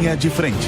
Linha de Frente.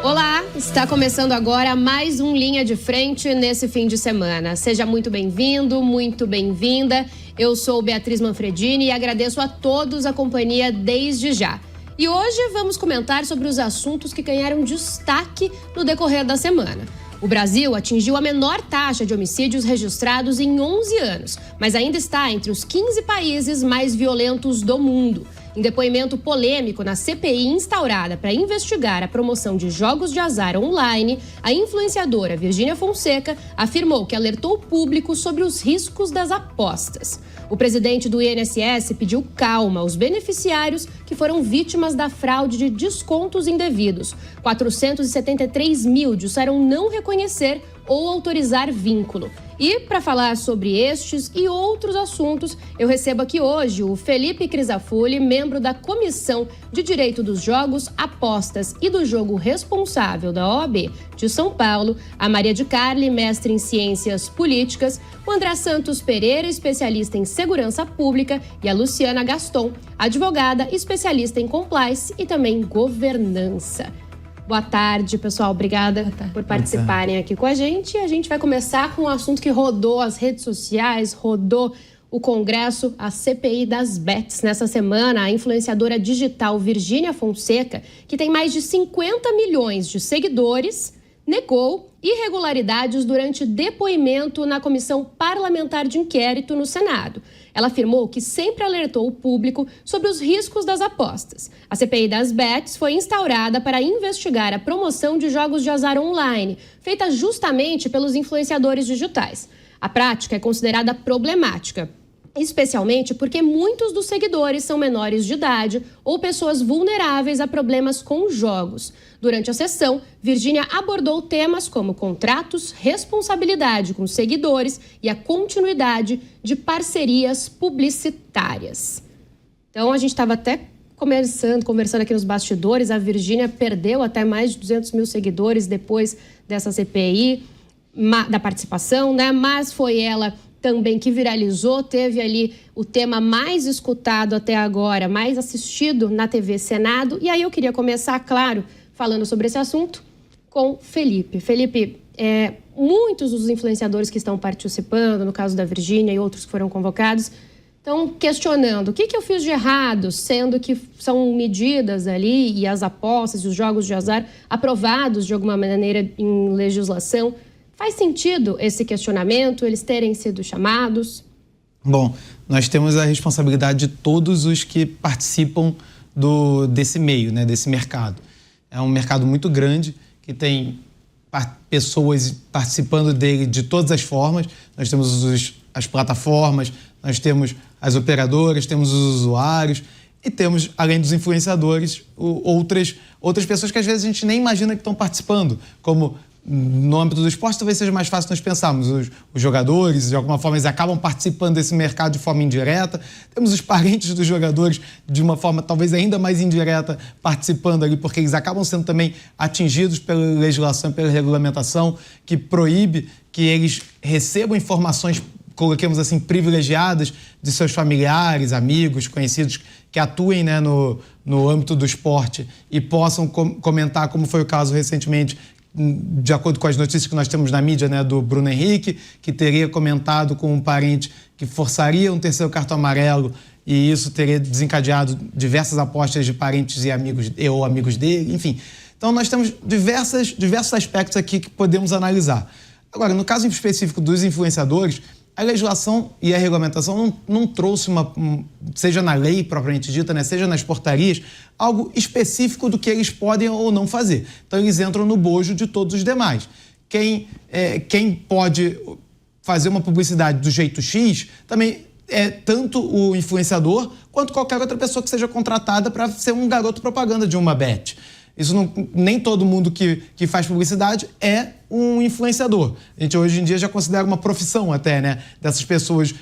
Olá, está começando agora mais um Linha de Frente nesse fim de semana. Seja muito bem-vindo, muito bem-vinda. Eu sou Beatriz Manfredini e agradeço a todos a companhia desde já. E hoje vamos comentar sobre os assuntos que ganharam destaque no decorrer da semana. O Brasil atingiu a menor taxa de homicídios registrados em 11 anos, mas ainda está entre os 15 países mais violentos do mundo. Em depoimento polêmico na CPI instaurada para investigar a promoção de jogos de azar online, a influenciadora Virgínia Fonseca afirmou que alertou o público sobre os riscos das apostas. O presidente do INSS pediu calma aos beneficiários que foram vítimas da fraude de descontos indevidos. 473 mil disseram não reconhecer ou autorizar vínculo. E para falar sobre estes e outros assuntos, eu recebo aqui hoje o Felipe Crisafulli, membro da Comissão de Direito dos Jogos, Apostas e do Jogo Responsável da OAB de São Paulo, a Maria de Carli, mestre em Ciências Políticas, o André Santos Pereira, especialista em Segurança Pública, e a Luciana Gaston, advogada, especialista em Compliance e também Governança. Boa tarde, pessoal. Obrigada por participarem aqui com a gente. A gente vai começar com um assunto que rodou as redes sociais, rodou o Congresso, a CPI das bets. Nessa semana, a influenciadora digital Virgínia Fonseca, que tem mais de 50 milhões de seguidores, negou irregularidades durante depoimento na Comissão Parlamentar de Inquérito no Senado. Ela afirmou que sempre alertou o público sobre os riscos das apostas. A CPI das bets foi instaurada para investigar a promoção de jogos de azar online, feita justamente pelos influenciadores digitais. A prática é considerada problemática, especialmente porque muitos dos seguidores são menores de idade ou pessoas vulneráveis a problemas com jogos. Durante a sessão, Virgínia abordou temas como contratos, responsabilidade com seguidores e a continuidade de parcerias publicitárias. Então, a gente estava até conversando aqui nos bastidores, a Virgínia perdeu até mais de 200 mil seguidores depois dessa CPI, da participação, né? Mas foi ela também que viralizou, teve ali o tema mais escutado até agora, mais assistido na TV Senado. E aí eu queria começar, claro, falando sobre esse assunto com Felipe. Felipe, muitos dos influenciadores que estão participando, no caso da Virgínia e outros que foram convocados, estão questionando o que eu fiz de errado, sendo que são medidas ali e as apostas e os jogos de azar aprovados de alguma maneira em legislação. Faz sentido esse questionamento, eles terem sido chamados? Bom, nós temos a responsabilidade de todos os que participam desse meio, né, desse mercado. É um mercado muito grande, que tem pessoas participando dele de todas as formas. Nós temos as plataformas, nós temos as operadoras, temos os usuários e temos, além dos influenciadores, outras pessoas que às vezes a gente nem imagina que estão participando, como no âmbito do esporte talvez seja mais fácil nós pensarmos. Os jogadores, de alguma forma, eles acabam participando desse mercado de forma indireta. Temos os parentes dos jogadores, de uma forma talvez ainda mais indireta, participando ali, porque eles acabam sendo também atingidos pela legislação, pela regulamentação, que proíbe que eles recebam informações, coloquemos assim, privilegiadas de seus familiares, amigos, conhecidos que atuem, né, no âmbito do esporte e possam comentar, como foi o caso recentemente, de acordo com as notícias que nós temos na mídia, né, do Bruno Henrique, que teria comentado com um parente que forçaria um terceiro cartão amarelo e isso teria desencadeado diversas apostas de parentes e amigos dele, enfim. Então nós temos diversos aspectos aqui que podemos analisar. Agora, no caso específico dos influenciadores, a legislação e a regulamentação não trouxe seja na lei propriamente dita, né, seja nas portarias, algo específico do que eles podem ou não fazer. Então eles entram no bojo de todos os demais. Quem pode fazer uma publicidade do jeito X também é tanto o influenciador quanto qualquer outra pessoa que seja contratada para ser um garoto propaganda de uma bet. Isso nem todo mundo que faz publicidade é um influenciador. A gente hoje em dia já considera uma profissão até, né, dessas pessoas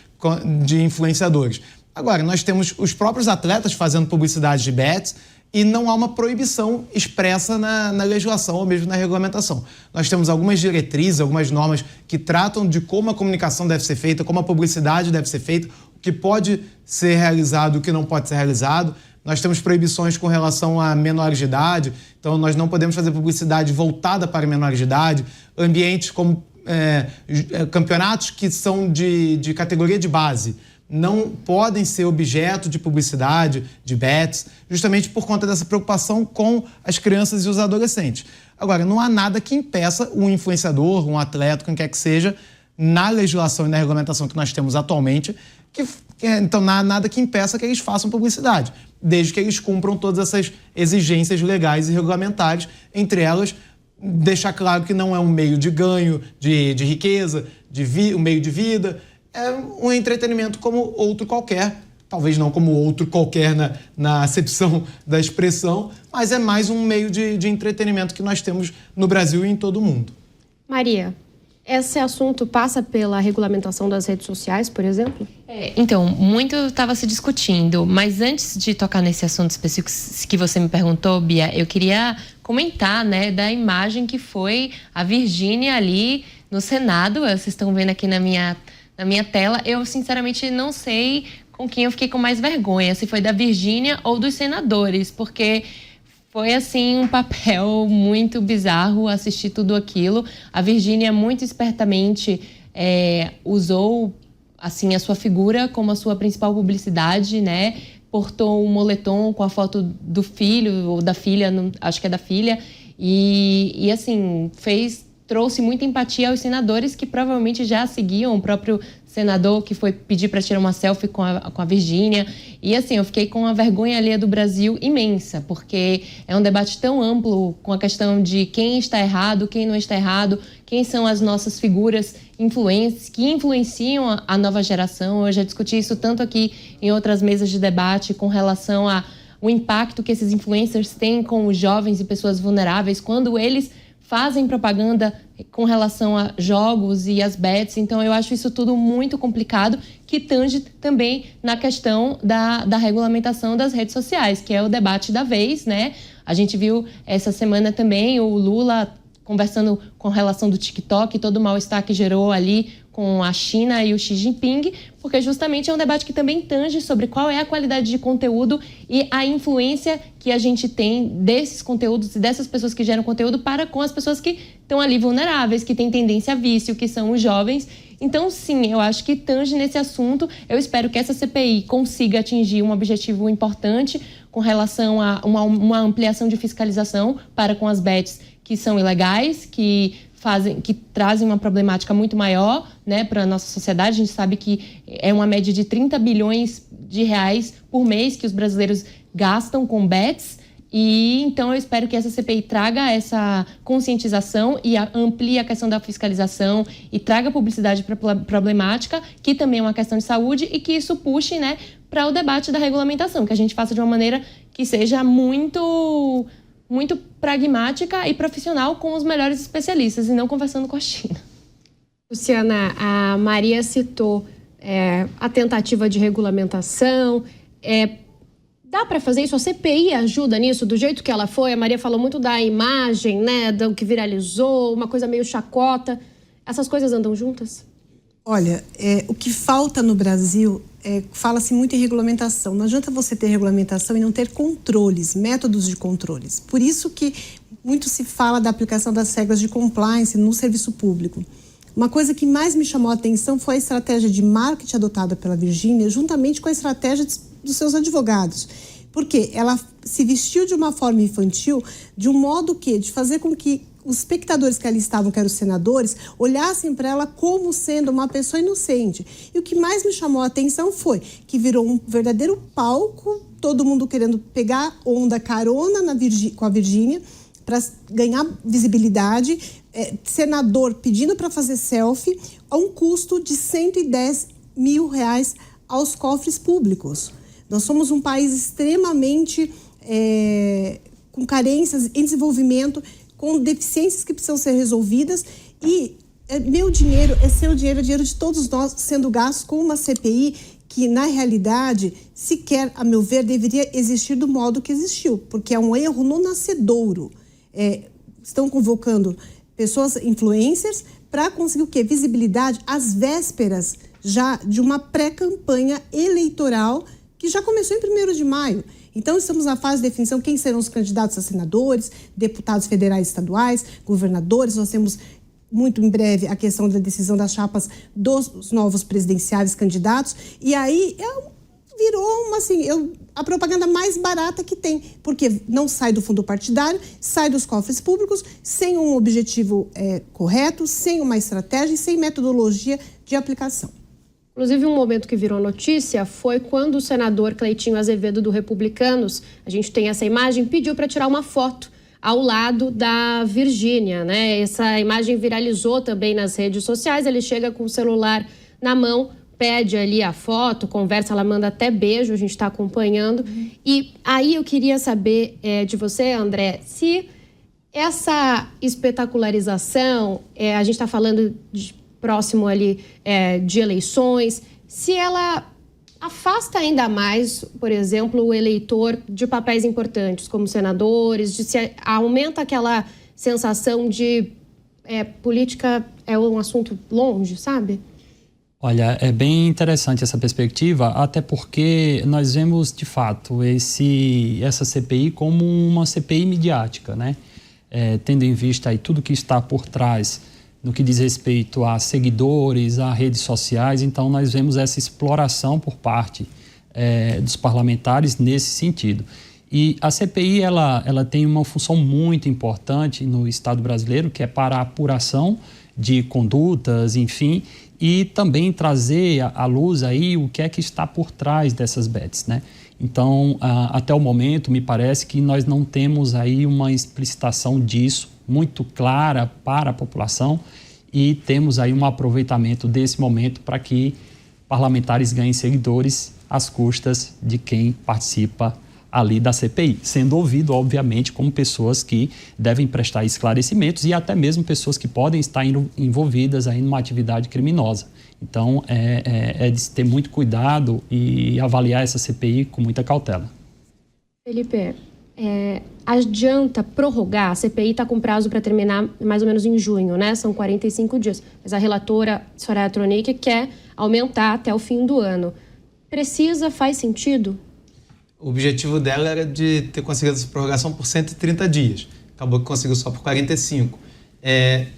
de influenciadores. Agora, nós temos os próprios atletas fazendo publicidade de bets e não há uma proibição expressa na legislação ou mesmo na regulamentação. Nós temos algumas diretrizes, algumas normas que tratam de como a comunicação deve ser feita, como a publicidade deve ser feita, o que pode ser realizado e o que não pode ser realizado, Nós temos proibições com relação a menores de idade, então nós não podemos fazer publicidade voltada para menores de idade. Ambientes como campeonatos que são de categoria de base não podem ser objeto de publicidade, de bets, justamente por conta dessa preocupação com as crianças e os adolescentes. Agora, não há nada que impeça um influenciador, um atleta, quem quer que seja, na legislação e na regulamentação que nós temos atualmente, então não há nada que impeça que eles façam publicidade, desde que eles cumpram todas essas exigências legais e regulamentares, entre elas deixar claro que não é um meio de ganho, de riqueza, um meio de vida, é um entretenimento como outro qualquer, talvez não como outro qualquer na acepção da expressão, mas é mais um meio de entretenimento que nós temos no Brasil e em todo o mundo. Maria, esse assunto passa pela regulamentação das redes sociais, por exemplo? Então, muito estava se discutindo, mas antes de tocar nesse assunto específico que você me perguntou, Bia, eu queria comentar, né, da imagem que foi a Virgínia ali no Senado. Vocês estão vendo aqui na minha tela. Eu, sinceramente, não sei com quem eu fiquei com mais vergonha, se foi da Virgínia ou dos senadores, porque foi, assim, um papel muito bizarro assistir tudo aquilo. A Virgínia, muito espertamente, usou, assim, a sua figura como a sua principal publicidade, né? Portou um moletom com a foto do filho ou da filha, acho que é da filha, e assim, trouxe muita empatia aos senadores que provavelmente já seguiam o próprio senador que foi pedir para tirar uma selfie com a Virgínia. E assim, eu fiquei com a vergonha alheia do Brasil imensa, porque é um debate tão amplo com a questão de quem está errado, quem não está errado, quem são as nossas figuras influentes que influenciam a nova geração. Eu já discuti isso tanto aqui em outras mesas de debate com relação ao impacto que esses influencers têm com os jovens e pessoas vulneráveis quando eles fazem propaganda com relação a jogos e as bets. Então, eu acho isso tudo muito complicado, que tange também na questão da regulamentação das redes sociais, que é o debate da vez, né? A gente viu essa semana também o Lula conversando com relação do TikTok, todo o mal-estar que gerou ali com a China e o Xi Jinping, porque justamente é um debate que também tange sobre qual é a qualidade de conteúdo e a influência que a gente tem desses conteúdos e dessas pessoas que geram conteúdo para com as pessoas que estão ali vulneráveis, que têm tendência a vício, que são os jovens. Então, sim, eu acho que tange nesse assunto. Eu espero que essa CPI consiga atingir um objetivo importante com relação a uma ampliação de fiscalização para com as bets que são ilegais, que trazem uma problemática muito maior, né, para a nossa sociedade. A gente sabe que é uma média de 30 bilhões de reais por mês que os brasileiros gastam com bets. E então eu espero que essa CPI traga essa conscientização e amplie a questão da fiscalização e traga publicidade problemática, que também é uma questão de saúde, e que isso puxe, né, para o debate da regulamentação, que a gente faça de uma maneira que seja muito pragmática e profissional com os melhores especialistas e não conversando com a China. Luciana, a Maria citou a tentativa de regulamentação. Dá para fazer isso? A CPI ajuda nisso, do jeito que ela foi? A Maria falou muito da imagem, né, do que viralizou, uma coisa meio chacota. Essas coisas andam juntas? Olha, o que falta no Brasil, fala-se muito em regulamentação. Não adianta você ter regulamentação e não ter controles, métodos de controles. Por isso que muito se fala da aplicação das regras de compliance no serviço público. Uma coisa que mais me chamou a atenção foi a estratégia de marketing adotada pela Virgínia, juntamente com a estratégia dos seus advogados. Porque ela se vestiu de uma forma infantil, de um modo de fazer com que os espectadores que ali estavam, que eram os senadores, olhassem para ela como sendo uma pessoa inocente. E o que mais me chamou a atenção foi que virou um verdadeiro palco, todo mundo querendo pegar onda, carona com a Virgínia para ganhar visibilidade, senador pedindo para fazer selfie a um custo de R$110 mil aos cofres públicos. Nós somos um país extremamente com carências em desenvolvimento, com deficiências que precisam ser resolvidas, e meu dinheiro é seu dinheiro, é dinheiro de todos nós sendo gasto com uma CPI que, na realidade, sequer, a meu ver, deveria existir do modo que existiu, porque é um erro no nascedouro. Estão convocando pessoas, influencers, para conseguir o quê? Visibilidade às vésperas já de uma pré-campanha eleitoral que já começou em 1º de maio. Então, estamos na fase de definição quem serão os candidatos a senadores, deputados federais e estaduais, governadores. Nós temos muito em breve a questão da decisão das chapas dos novos presidenciáveis candidatos. E aí virou a propaganda mais barata que tem, porque não sai do fundo partidário, sai dos cofres públicos, sem um objetivo correto, sem uma estratégia e sem metodologia de aplicação. Inclusive, um momento que virou notícia foi quando o senador Cleitinho Azevedo, do Republicanos, a gente tem essa imagem, pediu para tirar uma foto ao lado da Virgínia, né? Essa imagem viralizou também nas redes sociais. Ele chega com o celular na mão, pede ali a foto, conversa, ela manda até beijo, a gente está acompanhando. E aí eu queria saber de você, André, se essa espetacularização, a gente está falando próximo ali de eleições, se ela afasta ainda mais, por exemplo, o eleitor de papéis importantes, como senadores, se aumenta aquela sensação de política é um assunto longe, sabe? Olha, é bem interessante essa perspectiva, até porque nós vemos, de fato, essa CPI como uma CPI midiática, né? Tendo em vista aí tudo que está por trás no que diz respeito a seguidores, a redes sociais. Então, nós vemos essa exploração por parte dos parlamentares nesse sentido. E a CPI, ela tem uma função muito importante no Estado brasileiro, que é para a apuração de condutas, enfim, e também trazer à luz aí o que é que está por trás dessas bets, né? Então, até o momento, me parece que nós não temos aí uma explicitação disso muito clara para a população e temos aí um aproveitamento desse momento para que parlamentares ganhem seguidores às custas de quem participa ali da CPI, sendo ouvido, obviamente, como pessoas que devem prestar esclarecimentos e até mesmo pessoas que podem estar envolvidas aí numa atividade criminosa. Então, é de se ter muito cuidado e avaliar essa CPI com muita cautela. Felipe, adianta prorrogar? A CPI está com prazo para terminar mais ou menos em junho, né? São 45 dias. Mas a relatora Soraya Tronic quer aumentar até o fim do ano. Faz sentido? O objetivo dela era de ter conseguido essa prorrogação por 130 dias. Acabou que conseguiu só por 45.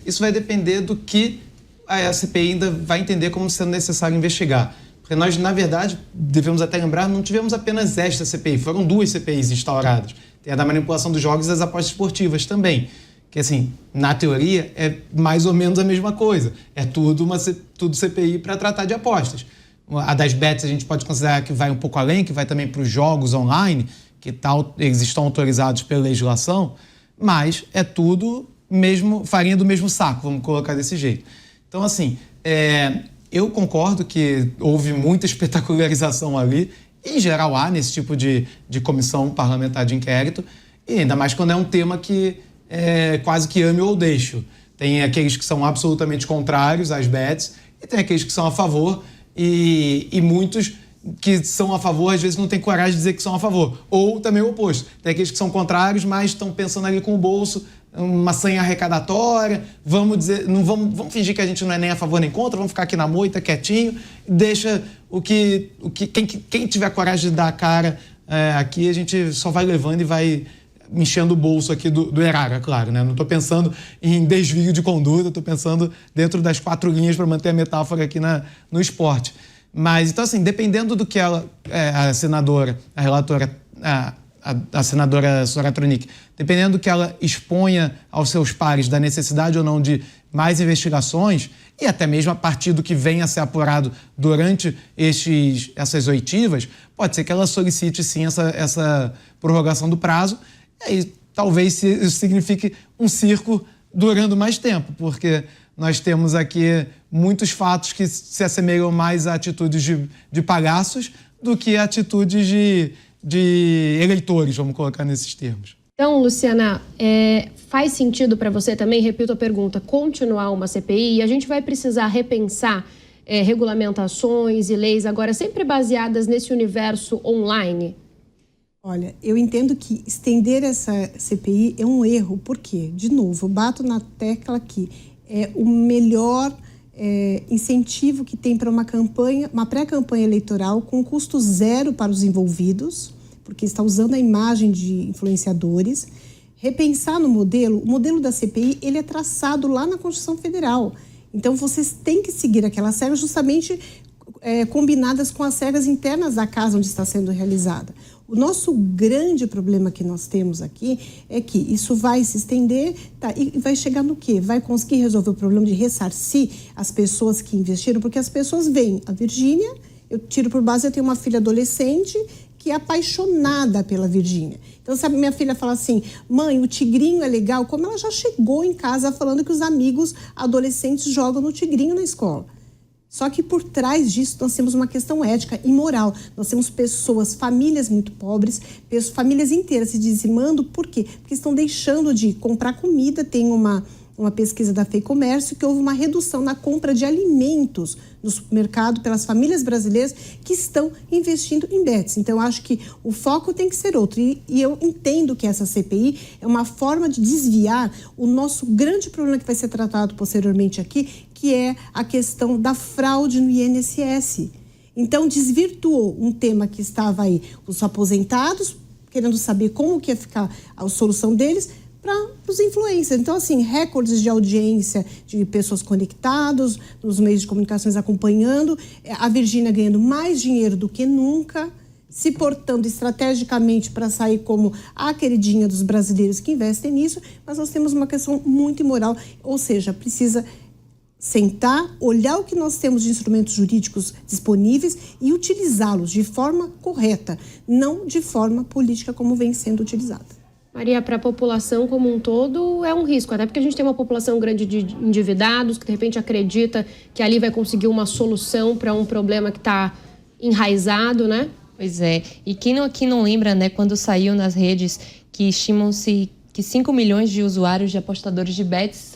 Isso vai depender do que a CPI ainda vai entender como sendo necessário investigar. Porque nós, na verdade, devemos até lembrar, não tivemos apenas esta CPI, foram 2 CPIs instauradas. Tem a da manipulação dos jogos e das apostas esportivas também. Que, assim, na teoria, é mais ou menos a mesma coisa. É tudo CPI para tratar de apostas. A das bets a gente pode considerar que vai um pouco além, que vai também para os jogos online, que eles estão autorizados pela legislação, mas é tudo farinha do mesmo saco, vamos colocar desse jeito. Então, assim, eu concordo que houve muita espetacularização ali, em geral há nesse tipo de comissão parlamentar de inquérito, e ainda mais quando é um tema que é quase que ame ou deixo. Tem aqueles que são absolutamente contrários às bets e tem aqueles que são a favor, e muitos que são a favor, às vezes não têm coragem de dizer que são a favor. Ou também o oposto. Tem aqueles que são contrários, mas estão pensando ali com o bolso, uma senha arrecadatória, vamos fingir que a gente não é nem a favor nem contra, vamos ficar aqui na moita, quietinho, deixa quem tiver coragem de dar a cara aqui, a gente só vai levando e vai enchendo o bolso aqui do erário, é claro, né? Não estou pensando em desvio de conduta, estou pensando dentro das 4 linhas para manter a metáfora aqui no esporte. Mas, então, assim, dependendo do que a senadora Soraya Tronic, dependendo do que ela exponha aos seus pares da necessidade ou não de mais investigações, e até mesmo a partir do que venha a ser apurado durante essas oitivas, pode ser que ela solicite, sim, essa prorrogação do prazo. E aí, talvez isso signifique um circo durando mais tempo, porque nós temos aqui muitos fatos que se assemelham mais a atitudes de palhaços do que a atitudes de eleitores, vamos colocar nesses termos. Então, Luciana, faz sentido para você também, repito a pergunta, continuar uma CPI? E a gente vai precisar repensar regulamentações e leis agora sempre baseadas nesse universo online? Olha, eu entendo que estender essa CPI é um erro. Por quê? De novo, eu bato na tecla que é o melhor incentivo que tem para uma pré-campanha eleitoral com custo zero para os envolvidos, porque está usando a imagem de influenciadores. Repensar no modelo, o modelo da CPI, ele é traçado lá na Constituição Federal. Então, vocês têm que seguir aquelas regras justamente combinadas com as regras internas da casa onde está sendo realizada. O nosso grande problema que nós temos aqui é que isso vai se estender, tá, e vai chegar no quê? Vai conseguir resolver o problema de ressarcir as pessoas que investiram? Porque as pessoas veem a Virgínia, eu tiro por base, eu tenho uma filha adolescente que é apaixonada pela Virgínia. Então, sabe, minha filha fala assim, mãe, o tigrinho é legal, como ela já chegou em casa falando que os amigos adolescentes jogam no tigrinho na escola. Só que por trás disso nós temos uma questão ética e moral. Nós temos pessoas, famílias muito pobres, famílias inteiras se dizimando. Por quê? Porque estão deixando de comprar comida. Tem uma pesquisa da FEComércio que houve uma redução na compra de alimentos no supermercado pelas famílias brasileiras que estão investindo em bets. Então, eu acho que o foco tem que ser outro. E eu entendo que essa CPI é uma forma de desviar o nosso grande problema que vai ser tratado posteriormente aqui, que é a questão da fraude no INSS. Então, desvirtuou um tema que estava aí, os aposentados, querendo saber como que ia ficar a solução deles, para os influencers. Então, assim, recordes de audiência de pessoas conectadas, nos meios de comunicações acompanhando, a Virgínia ganhando mais dinheiro do que nunca, se portando estrategicamente para sair como a queridinha dos brasileiros que investem nisso, mas nós temos uma questão muito imoral, ou seja, precisa sentar, olhar o que nós temos de instrumentos jurídicos disponíveis e utilizá-los de forma correta, não de forma política como vem sendo utilizada. Maria, para a população como um todo é um risco, até porque a gente tem uma população grande de endividados que de repente acredita que ali vai conseguir uma solução para um problema que está enraizado, né? Pois é, e quem não lembra, né, quando saiu nas redes que estimam-se que 5 milhões de usuários de apostadores de bets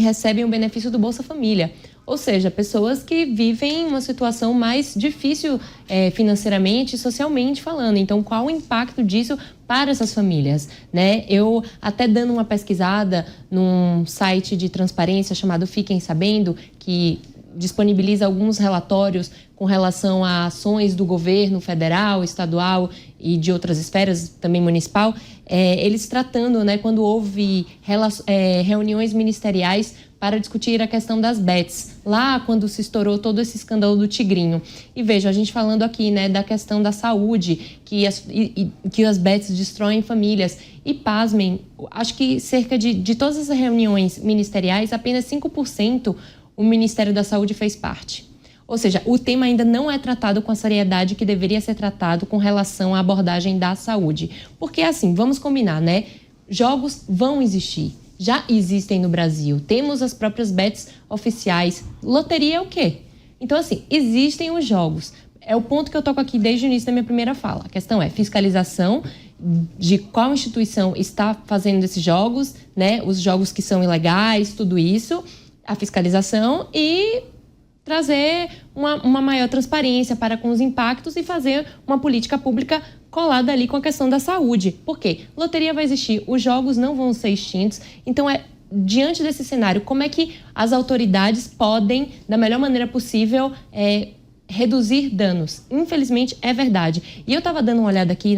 recebem o benefício do Bolsa Família. Ou seja, pessoas que vivem uma situação mais difícil financeiramente e socialmente falando. Então, qual o impacto disso para essas famílias, né? Eu até dando uma pesquisada num site de transparência chamado Fiquem Sabendo, que disponibiliza alguns relatórios com relação a ações do governo federal, estadual e de outras esferas, também municipal, eles tratando, né, quando houve reuniões ministeriais para discutir a questão das bets, lá quando se estourou todo esse escândalo do tigrinho. E veja, a gente falando aqui, né, da questão da saúde, que as bets destroem famílias. E pasmem, acho que cerca de todas as reuniões ministeriais, apenas 5% o Ministério da Saúde fez parte. Ou seja, o tema ainda não é tratado com a seriedade que deveria ser tratado com relação à abordagem da saúde. Porque assim, vamos combinar, né? Jogos vão existir. Já existem no Brasil. Temos as próprias bets oficiais. Loteria é o quê? Então, assim, existem os jogos. É o ponto que eu toco aqui desde o início da minha primeira fala. A questão é fiscalização de qual instituição está fazendo esses jogos, né? Os jogos que são ilegais, tudo isso. A fiscalização e trazer uma maior transparência para com os impactos e fazer uma política pública colada ali com a questão da saúde. Por quê? Loteria vai existir, os jogos não vão ser extintos. Então, diante desse cenário, como é que as autoridades podem, da melhor maneira possível, reduzir danos? Infelizmente, é verdade. E eu estava dando uma olhada aqui,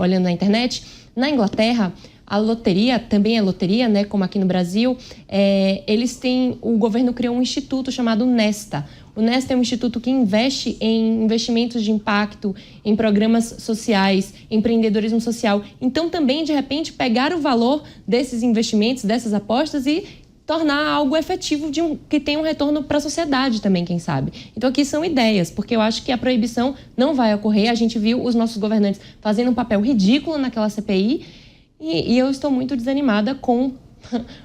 olhando na internet, na Inglaterra, a loteria, também é loteria, né, como aqui no Brasil, o governo criou um instituto chamado Nesta. O Nesta é um instituto que investe em investimentos de impacto, em programas sociais, empreendedorismo social. Então, também, de repente, pegar o valor desses investimentos, dessas apostas e tornar algo efetivo que tenha um retorno para a sociedade também, quem sabe. Então, aqui são ideias, porque eu acho que a proibição não vai ocorrer. A gente viu os nossos governantes fazendo um papel ridículo naquela CPI, e eu estou muito desanimada com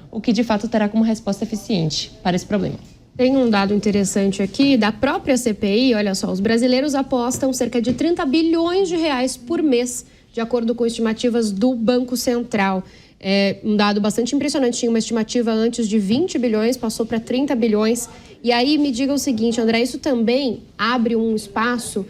o que de fato terá como resposta eficiente para esse problema. Tem um dado interessante aqui da própria CPI, olha só, os brasileiros apostam cerca de 30 bilhões de reais por mês, de acordo com estimativas do Banco Central. É um dado bastante impressionante, tinha uma estimativa antes de 20 bilhões, passou para 30 bilhões. E aí me diga o seguinte, André, isso também abre um espaço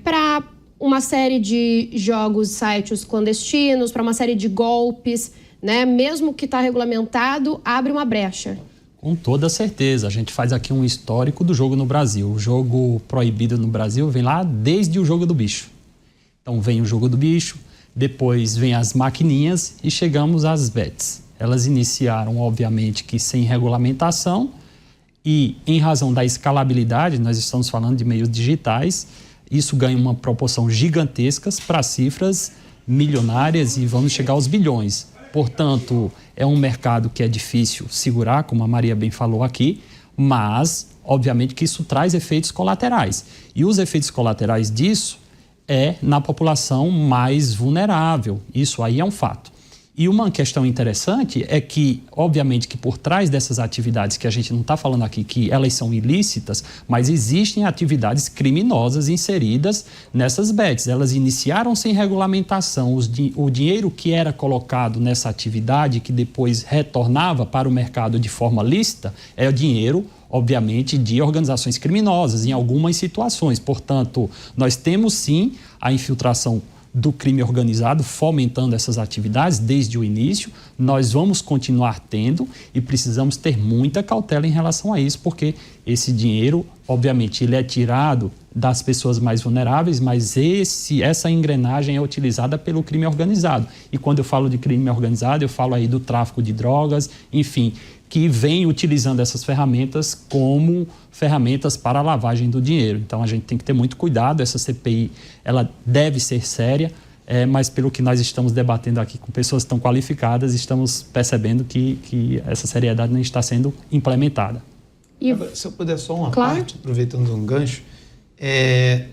para uma série de jogos, sites clandestinos, para uma série de golpes, né? Mesmo que está regulamentado, abre uma brecha. Com toda certeza. A gente faz aqui um histórico do jogo no Brasil. O jogo proibido no Brasil vem lá desde o jogo do bicho. Então vem o jogo do bicho, depois vem as maquininhas e chegamos às bets. Elas iniciaram, obviamente, que sem regulamentação e, em razão da escalabilidade, nós estamos falando de meios digitais, isso ganha uma proporção gigantesca para cifras milionárias e vamos chegar aos bilhões. Portanto, é um mercado que é difícil segurar, como a Maria bem falou aqui, mas, obviamente, que isso traz efeitos colaterais. E os efeitos colaterais disso é na população mais vulnerável. Isso aí é um fato. E uma questão interessante é que, obviamente, que por trás dessas atividades que a gente não está falando aqui que elas são ilícitas, mas existem atividades criminosas inseridas nessas bets. Elas iniciaram sem regulamentação. O dinheiro que era colocado nessa atividade, que depois retornava para o mercado de forma lícita, é o dinheiro, obviamente, de organizações criminosas em algumas situações. Portanto, nós temos sim a infiltração do crime organizado fomentando essas atividades desde o início. Nós vamos continuar tendo e precisamos ter muita cautela em relação a isso, porque esse dinheiro, obviamente, ele é tirado das pessoas mais vulneráveis, mas essa engrenagem é utilizada pelo crime organizado. E quando eu falo de crime organizado, eu falo aí do tráfico de drogas, enfim, que vem utilizando essas ferramentas como ferramentas para a lavagem do dinheiro. Então, a gente tem que ter muito cuidado. Essa CPI, ela deve ser séria, mas pelo que nós estamos debatendo aqui com pessoas tão qualificadas, estamos percebendo que essa seriedade não está sendo implementada. E... Se eu puder só uma parte, aproveitando um gancho,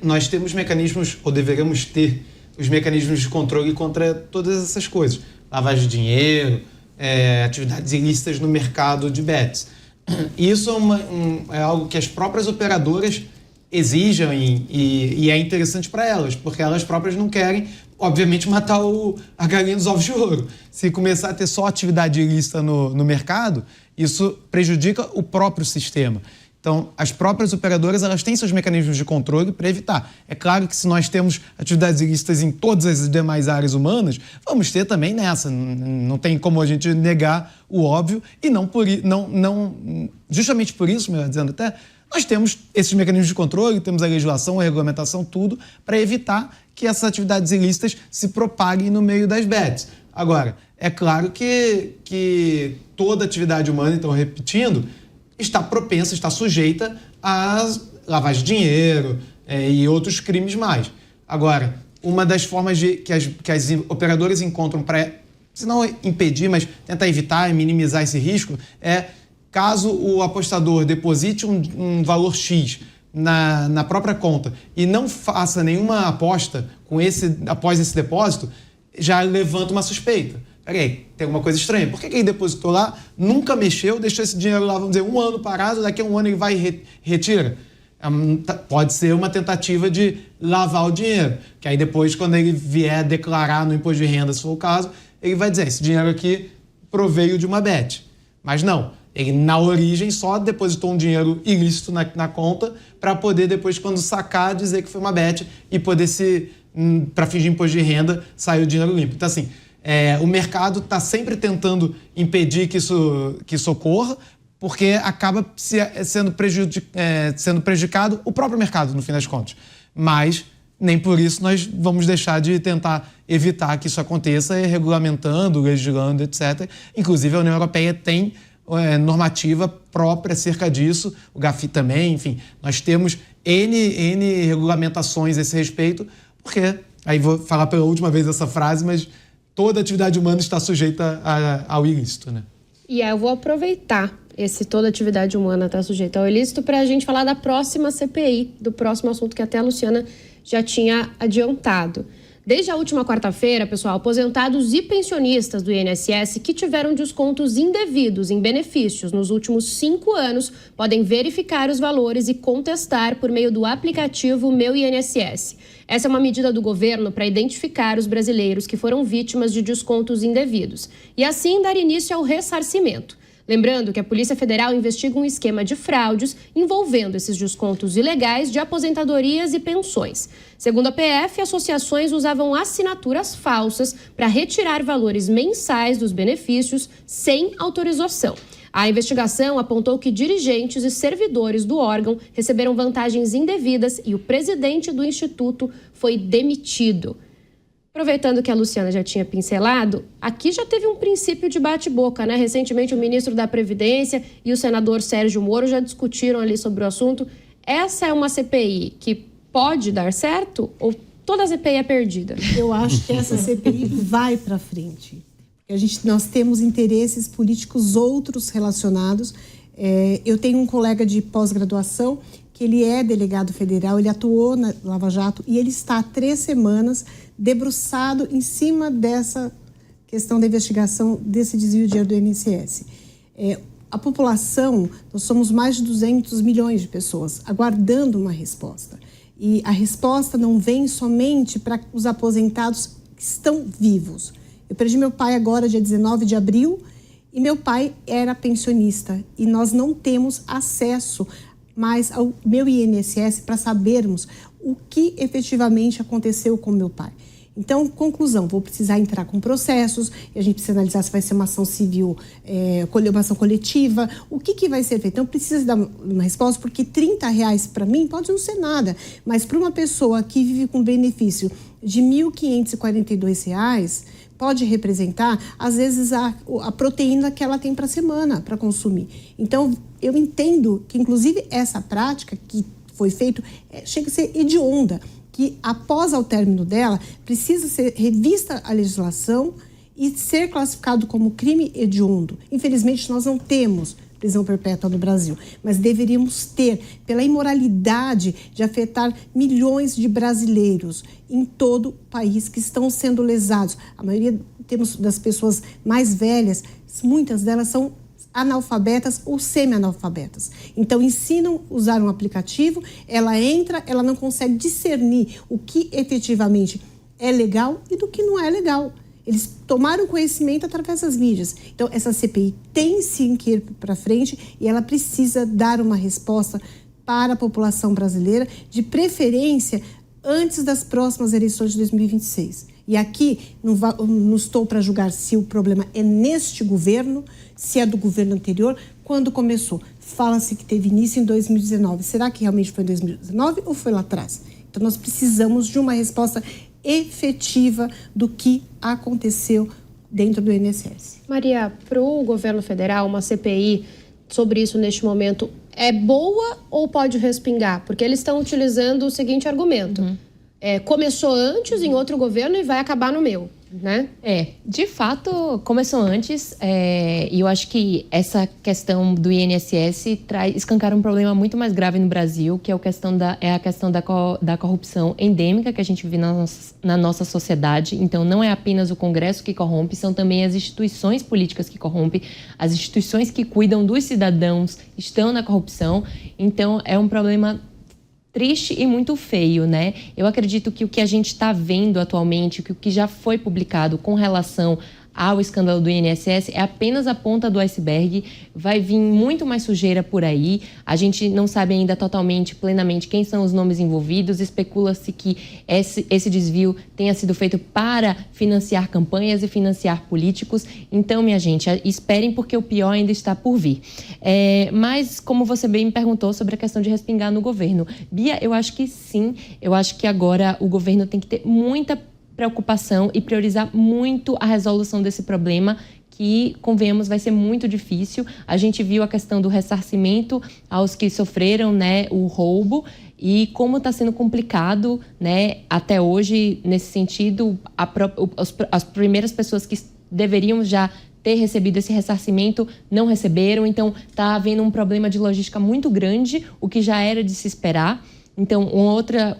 nós temos mecanismos, ou deveremos ter, os mecanismos de controle contra todas essas coisas. Lavagem de dinheiro, atividades ilícitas no mercado de bets. Isso é algo que as próprias operadoras exigem e é interessante para elas, porque elas próprias não querem, obviamente, matar a galinha dos ovos de ouro. Se começar a ter só atividade ilícita no mercado, isso prejudica o próprio sistema. Então, as próprias operadoras, elas têm seus mecanismos de controle para evitar. É claro que se nós temos atividades ilícitas em todas as demais áreas humanas, vamos ter também nessa. Não tem como a gente negar o óbvio e justamente por isso, melhor dizendo até, nós temos esses mecanismos de controle, temos a legislação, a regulamentação, tudo, para evitar que essas atividades ilícitas se propaguem no meio das bets. Agora, é claro que toda atividade humana, então repetindo, está propensa, está sujeita a lavagem de dinheiro e outros crimes mais. Agora, uma das formas que as operadoras encontram para, se não impedir, mas tentar evitar e minimizar esse risco, caso o apostador deposite um valor X na própria conta e não faça nenhuma aposta após esse depósito, já levanta uma suspeita. Peraí, tem alguma coisa estranha. Por que ele depositou lá, nunca mexeu, deixou esse dinheiro lá, vamos dizer, 1 ano parado, daqui a 1 ano ele vai e retira? Pode ser uma tentativa de lavar o dinheiro, que aí depois, quando ele vier declarar no imposto de renda, se for o caso, ele vai dizer, esse dinheiro aqui proveio de uma bet. Mas não, ele na origem só depositou um dinheiro ilícito na conta para poder depois, quando sacar, dizer que foi uma bet e poder para fingir imposto de renda, sair o dinheiro limpo. Então assim, o mercado está sempre tentando impedir que isso ocorra, porque acaba sendo prejudicado o próprio mercado, no fim das contas. Mas nem por isso nós vamos deixar de tentar evitar que isso aconteça, regulamentando, legislando, etc. Inclusive, a União Europeia tem normativa própria acerca disso, o GAFI também, enfim. Nós temos N regulamentações a esse respeito, porque, aí vou falar pela última vez essa frase, mas toda atividade humana está sujeita ao ilícito, né? E eu vou aproveitar toda atividade humana está sujeita ao ilícito para a gente falar da próxima CPI, do próximo assunto que até a Luciana já tinha adiantado. Desde a última quarta-feira, pessoal, aposentados e pensionistas do INSS que tiveram descontos indevidos em benefícios nos últimos 5 anos podem verificar os valores e contestar por meio do aplicativo Meu INSS. Essa é uma medida do governo para identificar os brasileiros que foram vítimas de descontos indevidos e assim dar início ao ressarcimento. Lembrando que a Polícia Federal investiga um esquema de fraudes envolvendo esses descontos ilegais de aposentadorias e pensões. Segundo a PF, associações usavam assinaturas falsas para retirar valores mensais dos benefícios sem autorização. A investigação apontou que dirigentes e servidores do órgão receberam vantagens indevidas e o presidente do Instituto foi demitido. Aproveitando que a Luciana já tinha pincelado, aqui já teve um princípio de bate-boca, né? Recentemente o ministro da Previdência e o senador Sérgio Moro já discutiram ali sobre o assunto. Essa é uma CPI que pode dar certo ou toda a CPI é perdida? Eu acho que essa CPI vai para frente. Nós temos interesses políticos outros relacionados. Eu tenho um colega de pós-graduação que ele é delegado federal, ele atuou na Lava Jato e ele está há 3 semanas debruçado em cima dessa questão da investigação desse desvio de dinheiro do INSS. A população, nós somos mais de 200 milhões de pessoas aguardando uma resposta. E a resposta não vem somente para os aposentados que estão vivos. Eu perdi meu pai agora, dia 19 de abril, e meu pai era pensionista. E nós não temos acesso mais ao meu INSS para sabermos o que efetivamente aconteceu com meu pai. Então, conclusão, vou precisar entrar com processos, e a gente precisa analisar se vai ser uma ação civil, uma ação coletiva, o que vai ser feito. Então, precisa dar uma resposta, porque R$30 para mim pode não ser nada, mas para uma pessoa que vive com benefício de R$1.542, pode representar, às vezes, a proteína que ela tem para a semana, para consumir. Então, eu entendo que, inclusive, essa prática que foi feita chega a ser hedionda, que após o término dela, precisa ser revista a legislação e ser classificado como crime hediondo. Infelizmente, nós não temos prisão perpétua no Brasil, mas deveríamos ter, pela imoralidade de afetar milhões de brasileiros em todo o país que estão sendo lesados. A maioria das pessoas mais velhas, muitas delas são analfabetas ou semi-analfabetas. Então, ensinam a usar um aplicativo, ela entra, ela não consegue discernir o que efetivamente é legal e do que não é legal. Eles tomaram conhecimento através das mídias. Então, essa CPI tem sim que ir para frente e ela precisa dar uma resposta para a população brasileira, de preferência antes das próximas eleições de 2026. E aqui não estou para julgar se o problema é neste governo, se é do governo anterior, quando começou. Fala-se que teve início em 2019. Será que realmente foi em 2019 ou foi lá atrás? Então, nós precisamos de uma resposta efetiva do que aconteceu dentro do INSS. Maria, para o governo federal, uma CPI sobre isso neste momento é boa ou pode respingar? Porque eles estão utilizando o seguinte argumento. Começou antes em outro governo e vai acabar no meu, né? De fato, começou antes e eu acho que essa questão do INSS escancara um problema muito mais grave no Brasil, que é a questão da corrupção endêmica que a gente vive na nossa sociedade. Então, não é apenas o Congresso que corrompe, são também as instituições políticas que corrompem, as instituições que cuidam dos cidadãos estão na corrupção. Então, é um problema triste e muito feio, né? Eu acredito que o que a gente está vendo atualmente, que o que já foi publicado com relação ao escândalo do INSS é apenas a ponta do iceberg. Vai vir muito mais sujeira por aí. A gente não sabe ainda totalmente, plenamente, quem são os nomes envolvidos. Especula-se que esse desvio tenha sido feito para financiar campanhas e financiar políticos. Então, minha gente, esperem, porque o pior ainda está por vir. Mas, como você bem me perguntou sobre a questão de respingar no governo, Bia, eu acho que sim. Eu acho que agora o governo tem que ter muita preocupação e priorizar muito a resolução desse problema, que, convenhamos, vai ser muito difícil. A gente viu a questão do ressarcimento aos que sofreram, né, o roubo, e como está sendo complicado, né, até hoje, nesse sentido, as primeiras pessoas que deveriam já ter recebido esse ressarcimento não receberam. Então, está havendo um problema de logística muito grande, o que já era de se esperar. Então,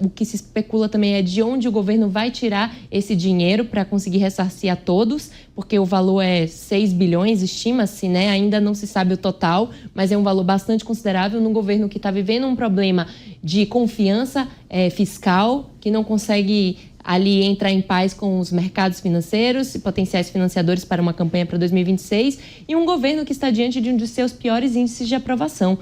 o que se especula também é de onde o governo vai tirar esse dinheiro para conseguir ressarcir a todos, porque o valor é 6 bilhões, estima-se, né? Ainda não se sabe o total, mas é um valor bastante considerável num governo que está vivendo um problema de confiança fiscal, que não consegue ali entrar em paz com os mercados financeiros e potenciais financiadores para uma campanha para 2026, e um governo que está diante de um dos seus piores índices de aprovação.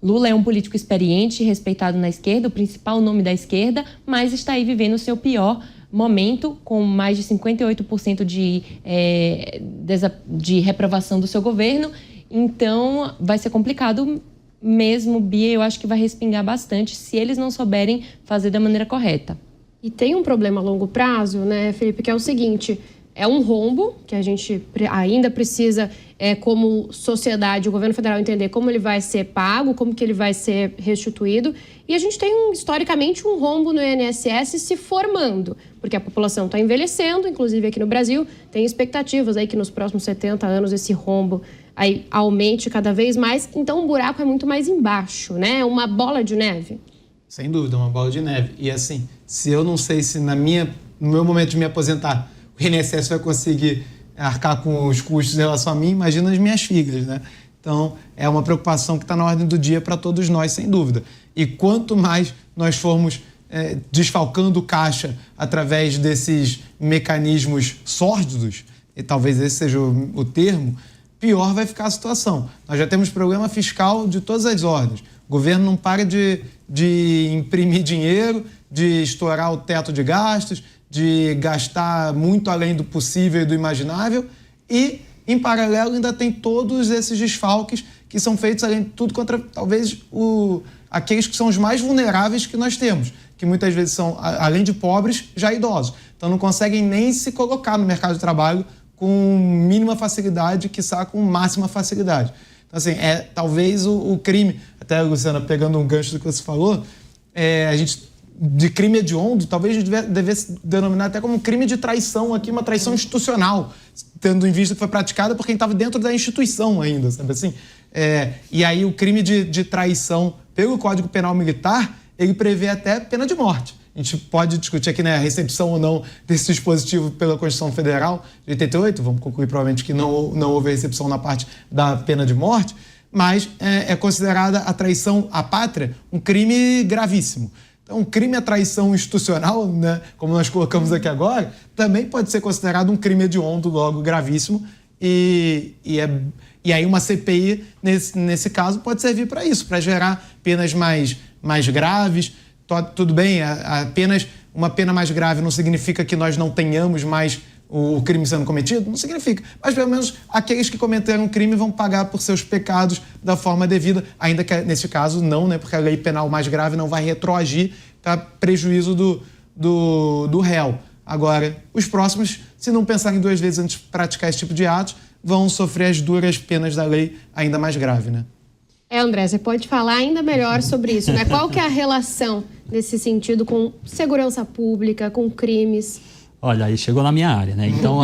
Lula é um político experiente, respeitado na esquerda, o principal nome da esquerda, mas está aí vivendo o seu pior momento, com mais de 58% de reprovação do seu governo. Então, vai ser complicado mesmo, Bia. Eu acho que vai respingar bastante se eles não souberem fazer da maneira correta. E tem um problema a longo prazo, né, Felipe, que é o seguinte: é um rombo que a gente ainda precisa, como sociedade, o governo federal entender como ele vai ser pago, como que ele vai ser restituído. E a gente tem, historicamente, um rombo no INSS se formando, porque a população está envelhecendo, inclusive aqui no Brasil. Tem expectativas aí que nos próximos 70 anos esse rombo aí aumente cada vez mais. Então o buraco é muito mais embaixo, né? É uma bola de neve. Sem dúvida, uma bola de neve. E assim, se eu não sei se no meu momento de me aposentar, o INSS vai conseguir arcar com os custos em relação a mim, imagina as minhas filhas, né? Então, é uma preocupação que está na ordem do dia para todos nós, sem dúvida. E quanto mais nós formos desfalcando o caixa através desses mecanismos sórdidos, e talvez esse seja o termo, pior vai ficar a situação. Nós já temos problema fiscal de todas as ordens. O governo não para de imprimir dinheiro, de estourar o teto de gastos, de gastar muito além do possível e do imaginável, e, em paralelo, ainda tem todos esses desfalques que são feitos, além de tudo, contra, talvez, aqueles que são os mais vulneráveis que nós temos, que muitas vezes são, além de pobres, já idosos. Então, não conseguem nem se colocar no mercado de trabalho com mínima facilidade, quiçá com máxima facilidade. Então, assim, talvez o crime, até, Luciana, pegando um gancho do que você falou, a gente... de crime hediondo, talvez a gente devesse denominar até como um crime de traição aqui, uma traição institucional, tendo em vista que foi praticada por quem estava dentro da instituição ainda, sabe assim? E aí o crime de traição pelo Código Penal Militar, ele prevê até pena de morte. A gente pode discutir aqui, né, a recepção ou não desse dispositivo pela Constituição Federal de 88, vamos concluir provavelmente que não houve recepção na parte da pena de morte, mas é considerada a traição à pátria um crime gravíssimo. Então, um crime à traição institucional, né, como nós colocamos aqui agora, também pode ser considerado um crime hediondo, logo gravíssimo, e aí uma CPI, nesse caso, pode servir para isso, para gerar penas mais graves. Tudo bem, apenas uma pena mais grave não significa que nós não tenhamos mais o crime sendo cometido? Não significa. Mas, pelo menos, aqueles que cometeram crime vão pagar por seus pecados da forma devida, ainda que, nesse caso, não, né? Porque a lei penal mais grave não vai retroagir para prejuízo do réu. Agora, os próximos, se não pensarem duas vezes antes de praticar esse tipo de atos, vão sofrer as duras penas da lei ainda mais grave, né? André, você pode falar ainda melhor sobre isso, né? Qual que é a relação nesse sentido com segurança pública, com crimes? Olha, aí chegou na minha área, né? Então,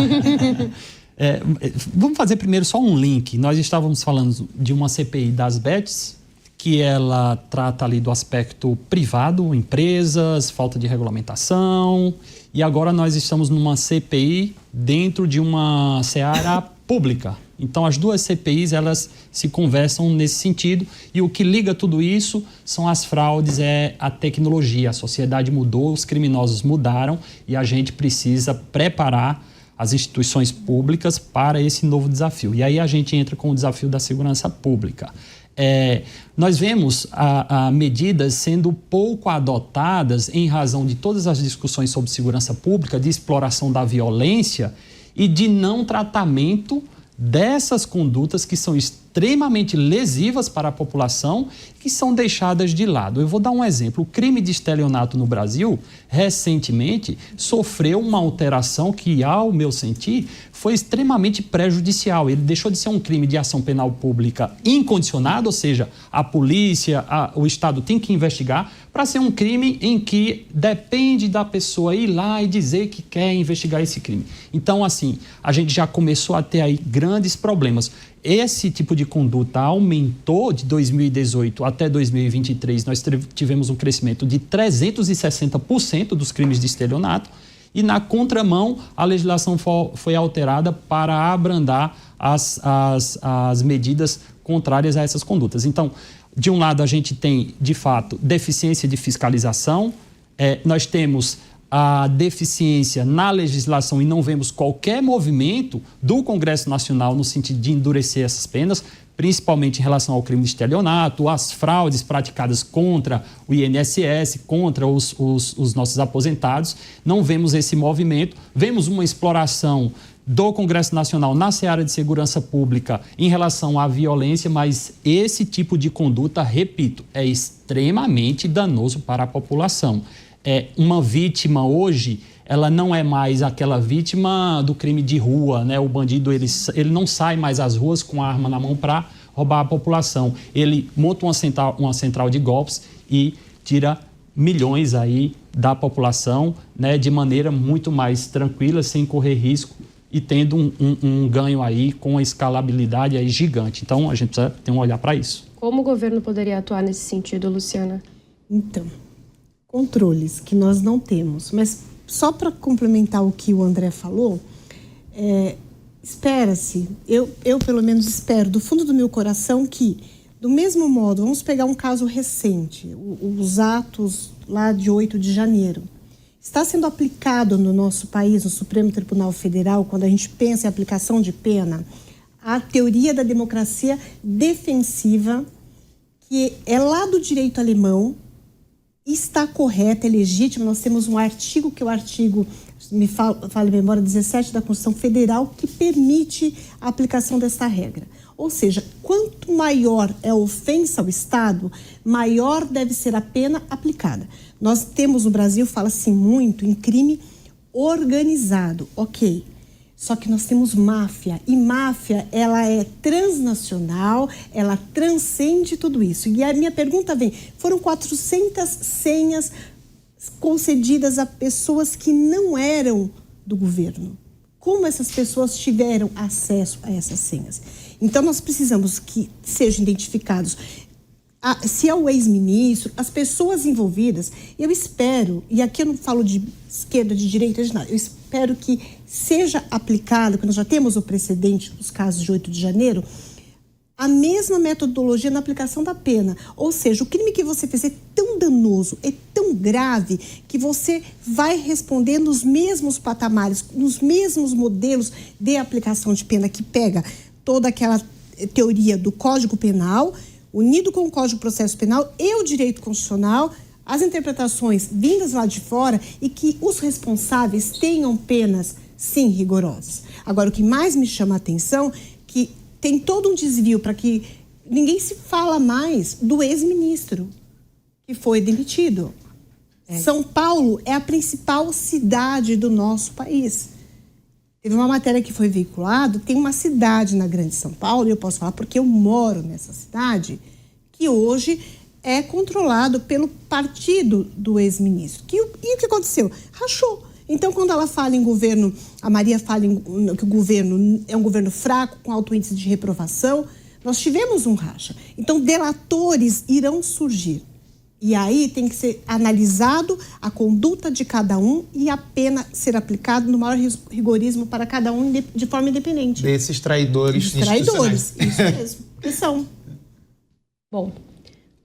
vamos fazer primeiro só um link. Nós estávamos falando de uma CPI das bets, que ela trata ali do aspecto privado, empresas, falta de regulamentação, e agora nós estamos numa CPI dentro de uma seara pública. Então, as duas CPIs, elas se conversam nesse sentido, e o que liga tudo isso são as fraudes, a tecnologia. A sociedade mudou, os criminosos mudaram, e a gente precisa preparar as instituições públicas para esse novo desafio. E aí a gente entra com o desafio da segurança pública. Nós vemos medidas sendo pouco adotadas em razão de todas as discussões sobre segurança pública, de exploração da violência e de não tratamento dessas condutas que são extremamente lesivas para a população, que são deixadas de lado. Eu vou dar um exemplo. O crime de estelionato no Brasil, recentemente, sofreu uma alteração que, ao meu sentir, foi extremamente prejudicial. Ele deixou de ser um crime de ação penal pública incondicionada, ou seja, a polícia, o Estado tem que investigar, para ser um crime em que depende da pessoa ir lá e dizer que quer investigar esse crime. Então, assim, a gente já começou a ter aí grandes problemas. Esse tipo de conduta aumentou de 2018 até 2023. Nós tivemos um crescimento de 360% dos crimes de estelionato, e na contramão a legislação foi alterada para abrandar as medidas contrárias a essas condutas. Então, de um lado a gente tem, de fato, deficiência de fiscalização, nós temos a deficiência na legislação e não vemos qualquer movimento do Congresso Nacional no sentido de endurecer essas penas, principalmente em relação ao crime de estelionato, as fraudes praticadas contra o INSS, contra os nossos aposentados. Não vemos esse movimento, vemos uma exploração do Congresso Nacional na seara de segurança pública em relação à violência, mas esse tipo de conduta, repito, é extremamente danoso para a população. uma vítima hoje, ela não é mais aquela vítima do crime de rua, né? O bandido, ele não sai mais às ruas com a arma na mão para roubar a população. Ele monta uma central de golpes e tira milhões aí da população, né, de maneira muito mais tranquila, sem correr risco e tendo um ganho aí com a escalabilidade aí gigante. Então, a gente precisa ter um olhar para isso. Como o governo poderia atuar nesse sentido, Luciana? Então, controles que nós não temos, mas só para complementar o que o André falou, espera-se, eu pelo menos espero do fundo do meu coração que, do mesmo modo, vamos pegar um caso recente, os atos lá de 8 de janeiro. Está sendo aplicado no nosso país, no Supremo Tribunal Federal, quando a gente pensa em aplicação de pena, a teoria da democracia defensiva, que é lá do direito alemão, está correta, é legítima. Nós temos um artigo, que é o artigo, me fala em memória, 17 da Constituição Federal, que permite a aplicação dessa regra. Ou seja, quanto maior é a ofensa ao Estado, maior deve ser a pena aplicada. Nós temos no Brasil, fala-se muito em crime organizado, ok. Só que nós temos máfia, e máfia, ela é transnacional, ela transcende tudo isso. E a minha pergunta vem, foram 400 senhas concedidas a pessoas que não eram do governo. Como essas pessoas tiveram acesso a essas senhas? Então, nós precisamos que sejam identificados, se é o ex-ministro, as pessoas envolvidas. Eu espero, e aqui eu não falo de esquerda, de direita, de nada, eu espero que seja aplicado, que nós já temos o precedente dos casos de 8 de janeiro, a mesma metodologia na aplicação da pena. Ou seja, o crime que você fez é tão danoso, é tão grave, que você vai responder nos mesmos patamares, nos mesmos modelos de aplicação de pena, que pega toda aquela teoria do Código Penal, unido com o Código de Processo Penal e o direito constitucional, as interpretações vindas lá de fora, e que os responsáveis tenham penas, sim, rigorosas. Agora, o que mais me chama a atenção, que tem todo um desvio para que ninguém se fala mais do ex-ministro, que foi demitido. São Paulo é a principal cidade do nosso país. Teve uma matéria que foi veiculada, tem uma cidade na Grande São Paulo, e eu posso falar porque eu moro nessa cidade, que hoje é controlado pelo partido do ex-ministro. E o que aconteceu? Rachou. Então, quando ela fala em governo, a Maria fala que o governo é um governo fraco, com alto índice de reprovação, nós tivemos um racha. Então, delatores irão surgir. E aí tem que ser analisado a conduta de cada um e a pena ser aplicada no maior rigorismo para cada um de forma independente. Desses traidores traidores, isso mesmo, que são. Bom,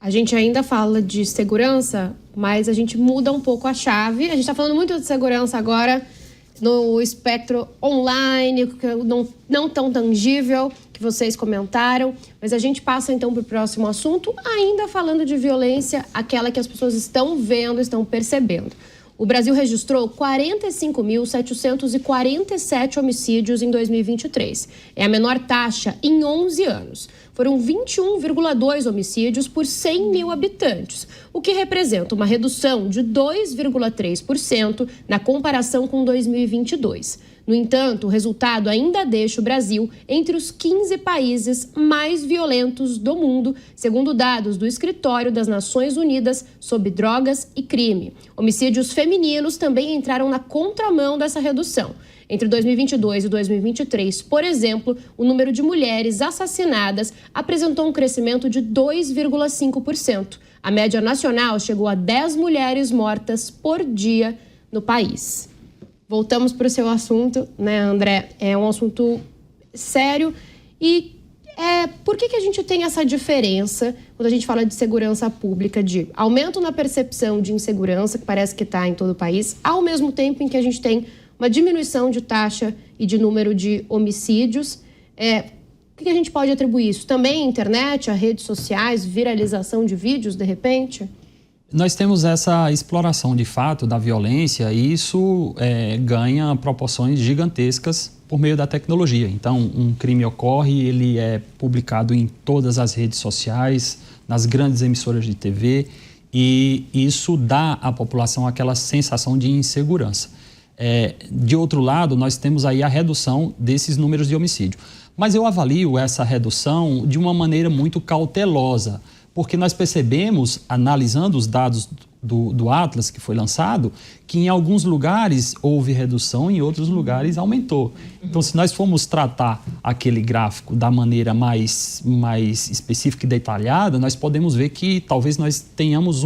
a gente ainda fala de segurança, mas a gente muda um pouco a chave. A gente está falando muito de segurança agora no espectro online, não tão tangível, que vocês comentaram. Mas a gente passa então para o próximo assunto, ainda falando de violência, aquela que as pessoas estão vendo, estão percebendo. O Brasil registrou 45.747 homicídios em 2023. É a menor taxa em 11 anos. Foram 21,2 homicídios por 100 mil habitantes, o que representa uma redução de 2,3% na comparação com 2022. No entanto, o resultado ainda deixa o Brasil entre os 15 países mais violentos do mundo, segundo dados do Escritório das Nações Unidas sobre Drogas e Crime. Homicídios femininos também entraram na contramão dessa redução. Entre 2022 e 2023, por exemplo, o número de mulheres assassinadas apresentou um crescimento de 2,5%. A média nacional chegou a 10 mulheres mortas por dia no país. Voltamos para o seu assunto, né, André? É um assunto sério. E por que a gente tem essa diferença quando a gente fala de segurança pública, de aumento na percepção de insegurança, que parece que está em todo o país, ao mesmo tempo em que a gente tem uma diminuição de taxa e de número de homicídios? O que a gente pode atribuir isso? Também a internet, as redes sociais, viralização de vídeos, de repente? Nós temos essa exploração de fato da violência e isso ganha proporções gigantescas por meio da tecnologia. Então, um crime ocorre, ele é publicado em todas as redes sociais, nas grandes emissoras de TV e isso dá à população aquela sensação de insegurança. De outro lado, nós temos aí a redução desses números de homicídio. Mas eu avalio essa redução de uma maneira muito cautelosa, porque nós percebemos, analisando os dados do Atlas que foi lançado, que em alguns lugares houve redução, em outros lugares aumentou. Então, se nós formos tratar aquele gráfico da maneira mais específica e detalhada, nós podemos ver que talvez nós tenhamos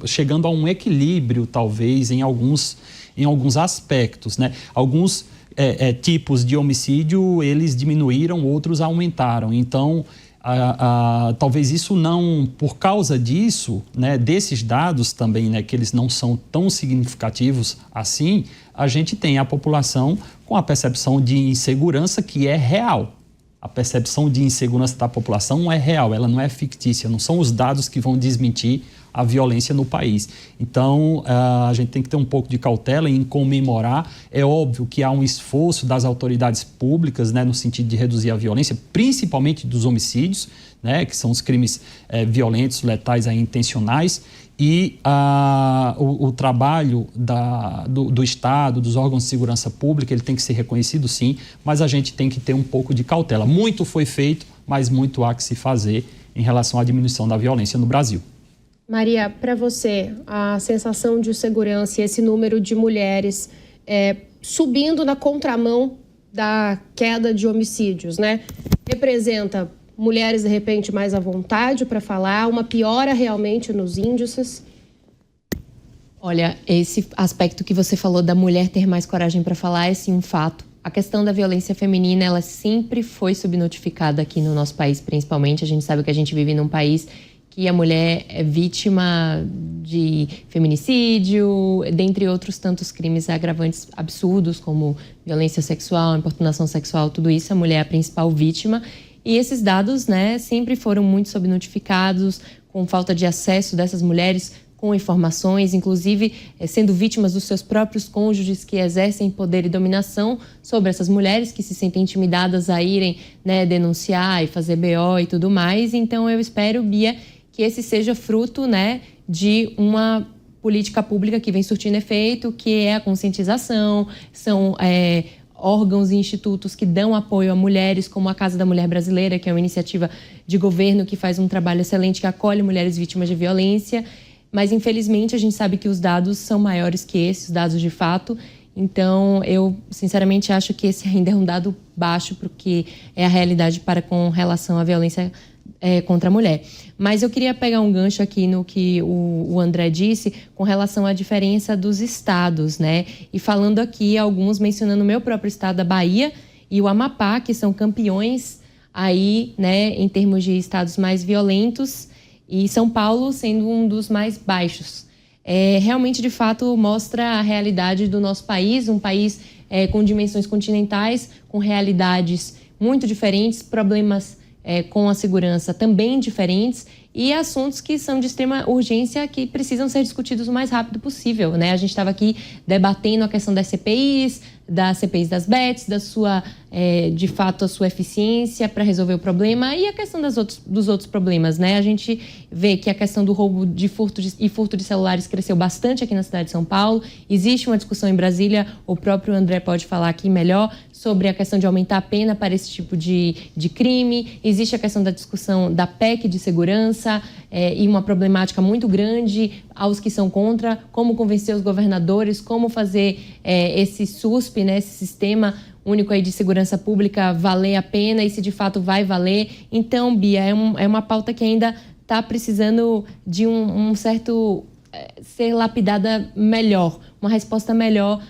chegando a um equilíbrio, talvez, em alguns aspectos, né? Alguns tipos de homicídio, eles diminuíram, outros aumentaram. Então, talvez isso não, por causa disso, né, desses dados também, né, que eles não são tão significativos assim, a gente tem a população com a percepção de insegurança que é real. A percepção de insegurança da população é real, ela não é fictícia, não são os dados que vão desmentir a violência no país. Então, a gente tem que ter um pouco de cautela em comemorar. É óbvio que há um esforço das autoridades públicas, né, no sentido de reduzir a violência, principalmente dos homicídios, né, que são os crimes violentos, letais e intencionais. E o trabalho do Estado, dos órgãos de segurança pública, ele tem que ser reconhecido, sim, mas a gente tem que ter um pouco de cautela. Muito foi feito, mas muito há que se fazer em relação à diminuição da violência no Brasil. Maria, para você, a sensação de segurança e esse número de mulheres subindo na contramão da queda de homicídios, né? Representa mulheres, de repente, mais à vontade para falar, uma piora realmente nos índices? Olha, esse aspecto que você falou da mulher ter mais coragem para falar é sim um fato. A questão da violência feminina, ela sempre foi subnotificada aqui no nosso país, principalmente. A gente sabe que a gente vive num país que a mulher é vítima de feminicídio, dentre outros tantos crimes agravantes absurdos, como violência sexual, importunação sexual, tudo isso, a mulher é a principal vítima. E esses dados, né, sempre foram muito subnotificados, com falta de acesso dessas mulheres com informações, inclusive sendo vítimas dos seus próprios cônjuges que exercem poder e dominação sobre essas mulheres que se sentem intimidadas a irem, né, denunciar e fazer BO e tudo mais. Então eu espero, Bia, que esse seja fruto, né, de uma política pública que vem surtindo efeito, que é a conscientização, são órgãos e institutos que dão apoio a mulheres, como a Casa da Mulher Brasileira, que é uma iniciativa de governo que faz um trabalho excelente, que acolhe mulheres vítimas de violência. Mas, infelizmente, a gente sabe que os dados são maiores que esses, dados de fato. Então, eu, sinceramente, acho que esse ainda é um dado baixo, porque é a realidade com relação à violência contra a mulher. Mas eu queria pegar um gancho aqui no que o André disse com relação à diferença dos estados, né? E falando aqui alguns, mencionando o meu próprio estado, da Bahia e o Amapá, que são campeões aí, né, em termos de estados mais violentos, e São Paulo sendo um dos mais baixos. Realmente, de fato, mostra a realidade do nosso país, um país com dimensões continentais, com realidades muito diferentes, problemas com a segurança também diferentes e assuntos que são de extrema urgência que precisam ser discutidos o mais rápido possível, né? A gente estava aqui debatendo a questão das CPIs das BETs, de fato, a sua eficiência para resolver o problema e a questão dos outros problemas, né? A gente vê que a questão do roubo e furto de celulares cresceu bastante aqui na cidade de São Paulo. Existe uma discussão em Brasília, o próprio André pode falar aqui melhor, sobre a questão de aumentar a pena para esse tipo de crime. Existe a questão da discussão da PEC de segurança e uma problemática muito grande aos que são contra, como convencer os governadores, como fazer esse SUSP, né, esse Sistema Único aí de Segurança Pública valer a pena e se de fato vai valer. Então, Bia, é uma pauta que ainda está precisando de um certo ser lapidada melhor, uma resposta melhor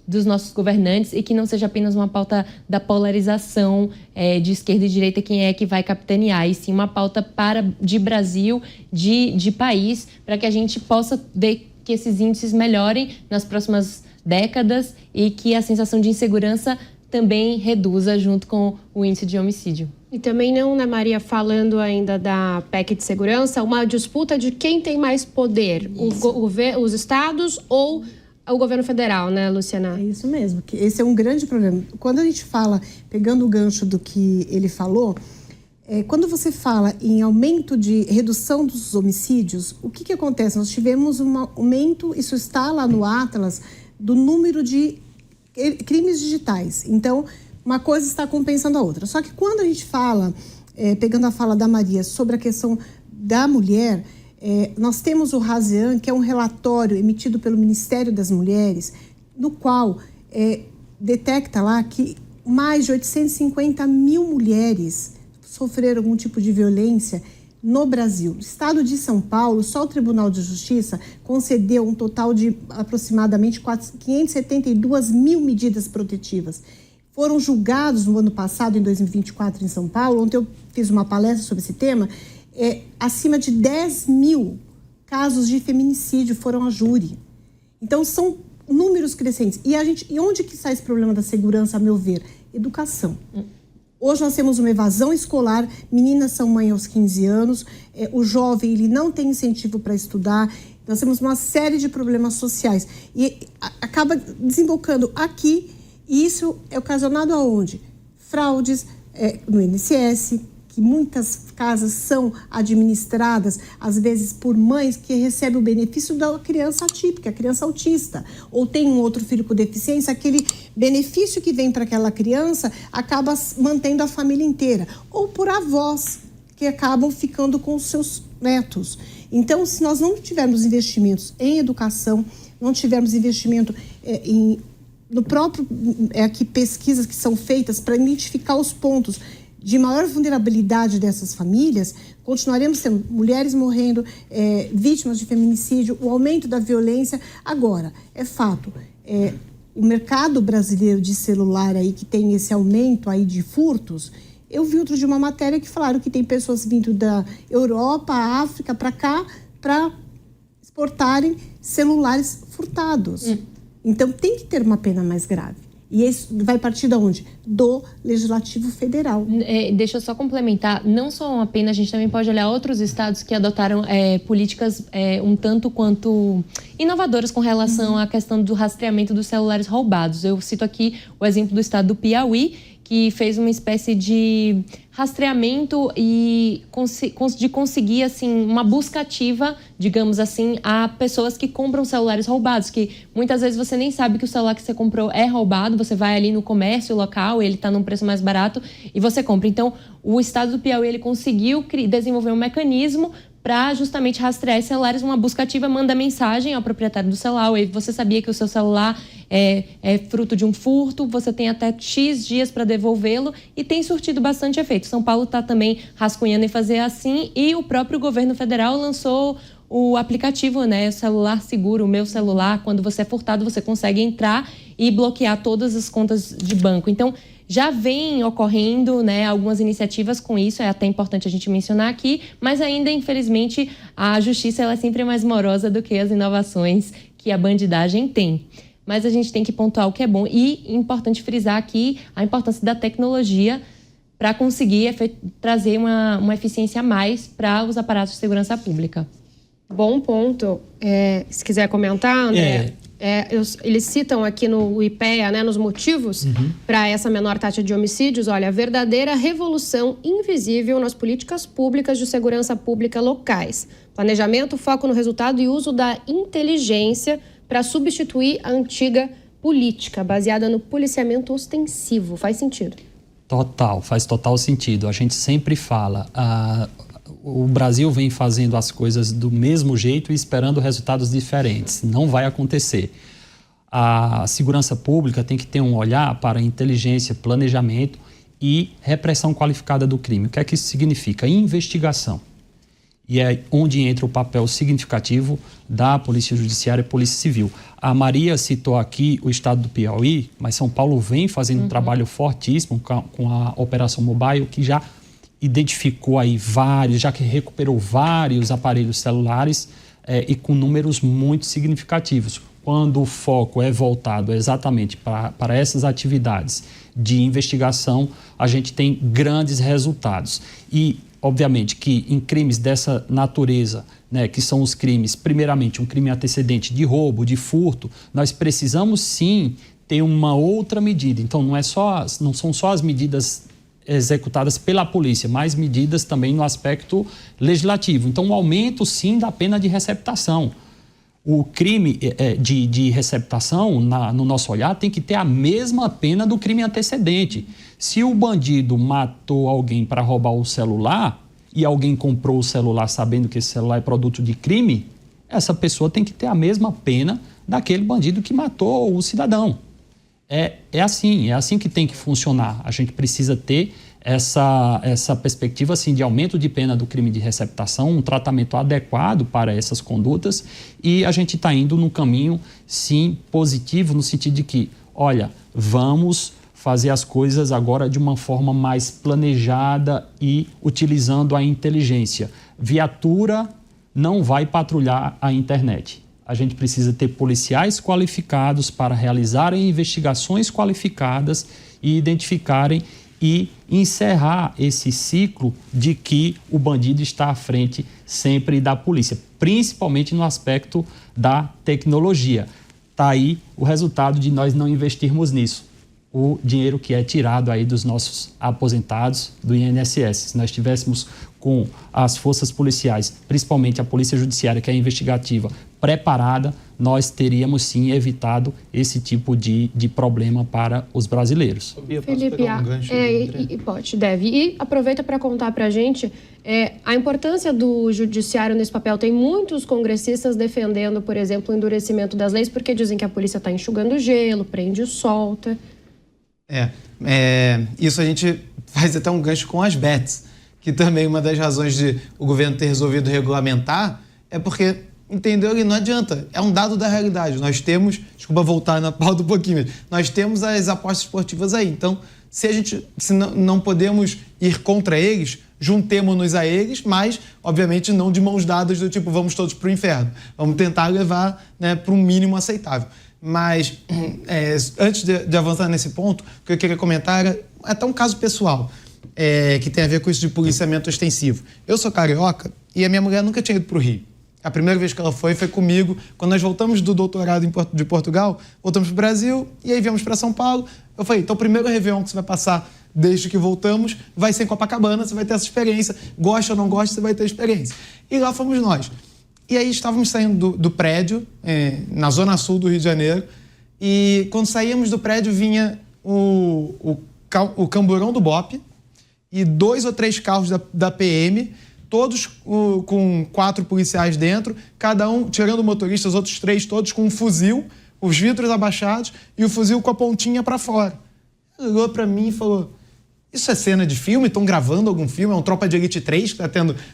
dos nossos governantes e que não seja apenas uma pauta da polarização de esquerda e direita, quem é que vai capitanear, e sim uma pauta de Brasil, de país, para que a gente possa ver que esses índices melhorem nas próximas décadas e que a sensação de insegurança também reduza junto com o índice de homicídio. E também não, né, Maria, falando ainda da PEC de segurança, uma disputa de quem tem mais poder, os estados ou o governo federal, né, Luciana? É isso mesmo, que esse é um grande problema. Quando a gente fala, pegando o gancho do que ele falou, Quando você fala em aumento de redução dos homicídios, o que acontece? Nós tivemos um aumento, isso está lá no Atlas, do número de crimes digitais. Então, uma coisa está compensando a outra. Só que quando a gente fala, pegando a fala da Maria, sobre a questão da mulher, nós temos o RASEAN, que é um relatório emitido pelo Ministério das Mulheres, no qual detecta lá que mais de 850 mil mulheres sofreram algum tipo de violência no Brasil. No estado de São Paulo, só o Tribunal de Justiça concedeu um total de aproximadamente 572 mil medidas protetivas. Foram julgados no ano passado, em 2024, em São Paulo, ontem eu fiz uma palestra sobre esse tema, acima de 10 mil casos de feminicídio foram a júri. Então, são números crescentes. E onde que está esse problema da segurança, a meu ver? Educação. Hoje nós temos uma evasão escolar, meninas são mães aos 15 anos, o jovem ele não tem incentivo para estudar, nós temos uma série de problemas sociais. E acaba desembocando aqui, e isso é ocasionado aonde? Fraudes no INSS, que muitas casas são administradas, às vezes, por mães que recebem o benefício da criança atípica, a criança autista, ou tem um outro filho com deficiência, aquele benefício que vem para aquela criança acaba mantendo a família inteira, ou por avós, que acabam ficando com os seus netos. Então, se nós não tivermos investimentos em educação, não tivermos investimento no próprio pesquisas que são feitas para identificar os pontos de maior vulnerabilidade dessas famílias, continuaremos tendo mulheres morrendo, vítimas de feminicídio, o aumento da violência. Agora, é fato, o mercado brasileiro de celular aí, que tem esse aumento aí de furtos, eu vi outro de uma matéria que falaram que tem pessoas vindo da Europa, África, para cá, para exportarem celulares furtados. Então, tem que ter uma pena mais grave. E isso vai partir de onde? Do Legislativo Federal. Deixa eu só complementar. Não só uma pena, a gente também pode olhar outros estados que adotaram políticas um tanto quanto inovadoras com relação à questão do rastreamento dos celulares roubados. Eu cito aqui o exemplo do estado do Piauí, que fez uma espécie de rastreamento e de conseguir, assim, uma busca ativa, digamos assim, a pessoas que compram celulares roubados, que muitas vezes você nem sabe que o celular que você comprou é roubado, você vai ali no comércio local, ele está num preço mais barato e você compra. Então, o estado do Piauí, ele conseguiu desenvolver um mecanismo para justamente rastrear esses celulares. Uma busca ativa manda mensagem ao proprietário do celular: e você sabia que o seu celular é fruto de um furto, você tem até X dias para devolvê-lo, e tem surtido bastante efeito. São Paulo está também rascunhando em fazer assim, e o próprio governo federal lançou o aplicativo, né, Celular Seguro, o Meu Celular. Quando você é furtado, você consegue entrar e bloquear todas as contas de banco. Então, já vem ocorrendo, né, algumas iniciativas com isso, é até importante a gente mencionar aqui, mas ainda, infelizmente, a justiça ela é sempre mais morosa do que as inovações que a bandidagem tem. Mas a gente tem que pontuar o que é bom, e importante frisar aqui a importância da tecnologia para conseguir trazer uma eficiência a mais para os aparatos de segurança pública. Bom ponto. Se quiser comentar, André. Eles citam aqui no IPEA, né, nos motivos para essa menor taxa de homicídios. Olha, a verdadeira revolução invisível nas políticas públicas de segurança pública locais. Planejamento, foco no resultado e uso da inteligência para substituir a antiga política baseada no policiamento ostensivo. Faz sentido? Faz total sentido. A gente sempre fala, o Brasil vem fazendo as coisas do mesmo jeito e esperando resultados diferentes. Não vai acontecer. A segurança pública tem que ter um olhar para inteligência, planejamento e repressão qualificada do crime. O que é que isso significa? Investigação. E é onde entra o papel significativo da Polícia Judiciária e Polícia Civil. A Maria citou aqui o estado do Piauí, mas São Paulo vem fazendo um trabalho fortíssimo com a Operação Mobile, que já identificou aí já que recuperou vários aparelhos celulares e com números muito significativos. Quando o foco é voltado exatamente para essas atividades de investigação, a gente tem grandes resultados. E, obviamente, que em crimes dessa natureza, né, que são os crimes, primeiramente, um crime antecedente de roubo, de furto, nós precisamos sim ter uma outra medida. Então, não são só as medidas executadas pela polícia, mais medidas também no aspecto legislativo. Então, um aumento, sim, da pena de receptação. O crime de receptação, no nosso olhar, tem que ter a mesma pena do crime antecedente. Se o bandido matou alguém para roubar o celular e alguém comprou o celular sabendo que esse celular é produto de crime, essa pessoa tem que ter a mesma pena daquele bandido que matou o cidadão. É assim que tem que funcionar. A gente precisa ter essa perspectiva assim, de aumento de pena do crime de receptação, um tratamento adequado para essas condutas, e a gente está indo num caminho, sim, positivo, no sentido de que, olha, vamos fazer as coisas agora de uma forma mais planejada e utilizando a inteligência. Viatura não vai patrulhar a internet. A gente precisa ter policiais qualificados para realizarem investigações qualificadas e identificarem e encerrar esse ciclo de que o bandido está à frente sempre da polícia, principalmente no aspecto da tecnologia. Está aí o resultado de nós não investirmos nisso. O dinheiro que é tirado aí dos nossos aposentados do INSS. Se nós tivéssemos com as forças policiais, principalmente a Polícia Judiciária, que é investigativa, preparada, nós teríamos sim evitado esse tipo de problema para os brasileiros. Felipe, deve. E aproveita para contar para a gente a importância do judiciário nesse papel. Tem muitos congressistas defendendo, por exemplo, o endurecimento das leis, porque dizem que a polícia está enxugando gelo, prende e solta. Isso a gente faz até um gancho com as bets, que também uma das razões de o governo ter resolvido regulamentar é porque entendeu que não adianta, é um dado da realidade. Nós temos, desculpa voltar na pauta um pouquinho, mas nós temos as apostas esportivas aí. Então, se não podemos ir contra eles, juntemo-nos a eles, mas, obviamente, não de mãos dadas do tipo, vamos todos para o inferno. Vamos tentar levar, né, para um mínimo aceitável. Mas, antes de avançar nesse ponto, o que eu queria comentar é até um caso pessoal, que tem a ver com isso de policiamento ostensivo. Eu sou carioca e a minha mulher nunca tinha ido para o Rio. A primeira vez que ela foi comigo. Quando nós voltamos do doutorado de Portugal, voltamos para o Brasil e aí viemos para São Paulo. Eu falei, então o primeiro Réveillon que você vai passar desde que voltamos vai ser em Copacabana, você vai ter essa experiência. Gosta ou não gosta, você vai ter experiência. E lá fomos nós. E aí estávamos saindo do prédio, na zona sul do Rio de Janeiro, e quando saíamos do prédio vinha o camburão do BOPE e 2 ou 3 carros da PM, todos com 4 policiais dentro, cada um, tirando o motorista, os outros 3, todos com um fuzil, os vidros abaixados e o fuzil com a pontinha para fora. Ele olhou para mim e falou, isso é cena de filme? Estão gravando algum filme? É um Tropa de Elite 3 que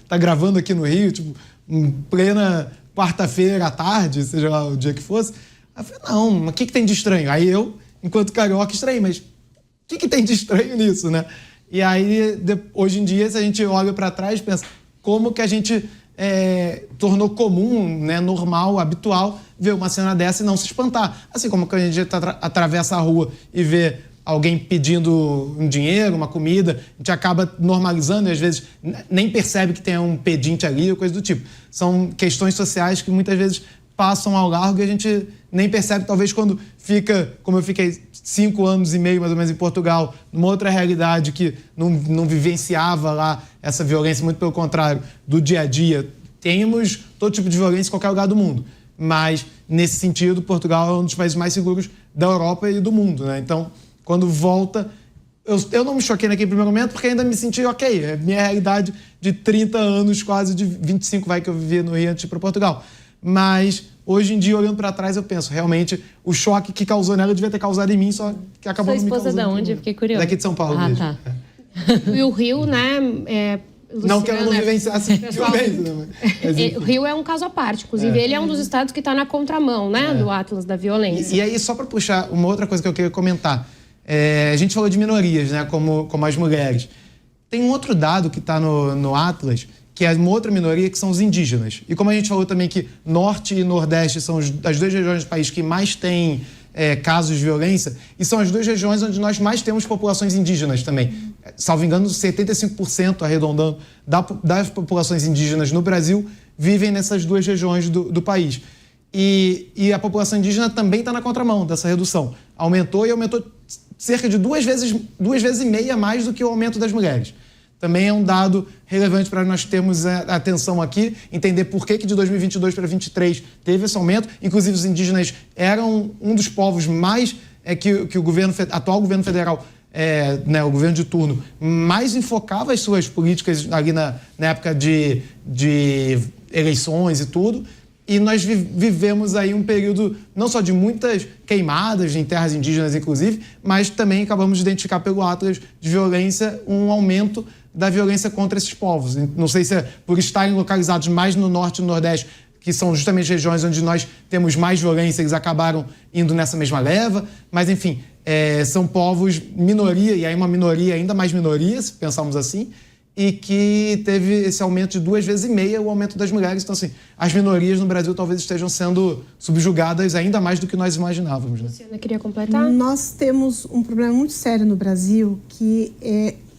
tá gravando aqui no Rio, tipo, em plena quarta-feira à tarde, seja lá o dia que fosse. Aí eu falei, não, mas o que tem de estranho? Aí eu, enquanto carioca, estranhei, mas o que tem de estranho nisso, né? E aí, hoje em dia, se a gente olha para trás, pensa, como que a gente tornou comum, né, normal, habitual, ver uma cena dessa e não se espantar. Assim como quando a gente atravessa a rua e vê alguém pedindo um dinheiro, uma comida, a gente acaba normalizando e às vezes nem percebe que tem um pedinte ali ou coisa do tipo. São questões sociais que muitas vezes passam ao largo e a gente nem percebe, talvez quando fica, como eu fiquei 5 anos e meio mais ou menos em Portugal, numa outra realidade que não vivenciava lá essa violência, muito pelo contrário, do dia a dia. Temos todo tipo de violência em qualquer lugar do mundo, mas nesse sentido Portugal é um dos países mais seguros da Europa e do mundo, né? Então, quando volta, eu não me choquei naquele primeiro momento porque ainda me senti ok, é minha realidade de 30 anos, quase de 25 que eu vivia no Rio antes de ir para Portugal. Mas hoje em dia, olhando para trás, eu penso, realmente, o choque que causou nela devia ter causado em mim, só que acabou não me causando. Sua esposa de onde? Eu fiquei curiosa. Daqui de São Paulo mesmo. Tá. E o Rio, né, Luciana, não que ela não vivenciasse violência, né? O Rio é um caso à parte. Inclusive, ele é um dos estados que está na contramão, né, do Atlas da violência. E aí, só para puxar uma outra coisa que eu queria comentar. A gente falou de minorias, né, como as mulheres. Tem um outro dado que está no Atlas, que é uma outra minoria, que são os indígenas. E como a gente falou também que Norte e Nordeste são as 2 regiões do país que mais têm casos de violência, e são as 2 regiões onde nós mais temos populações indígenas também. Salvo engano, 75%, arredondando, das populações indígenas no Brasil vivem nessas 2 regiões do país. E a população indígena também está na contramão dessa redução. Aumentou cerca de duas vezes e meia mais do que o aumento das mulheres. Também é um dado relevante para nós termos atenção aqui, entender por que de 2022 para 2023 teve esse aumento. Inclusive, os indígenas eram um dos povos mais que o atual governo federal, o governo de turno, mais enfocava as suas políticas ali na época de eleições e tudo. E nós vivemos aí um período não só de muitas queimadas em terras indígenas, inclusive, mas também acabamos de identificar pelo Atlas de violência um aumento da violência contra esses povos. Não sei se é por estarem localizados mais no norte e no nordeste, que são justamente regiões onde nós temos mais violência, eles acabaram indo nessa mesma leva, mas enfim, são povos minoria, e aí uma minoria, ainda mais minoria, se pensarmos assim, e que teve esse aumento de 2 vezes e meia o aumento das mulheres. Então, assim, as minorias no Brasil talvez estejam sendo subjugadas ainda mais do que nós imaginávamos. Né? Luciana, queria completar? Nós temos um problema muito sério no Brasil, que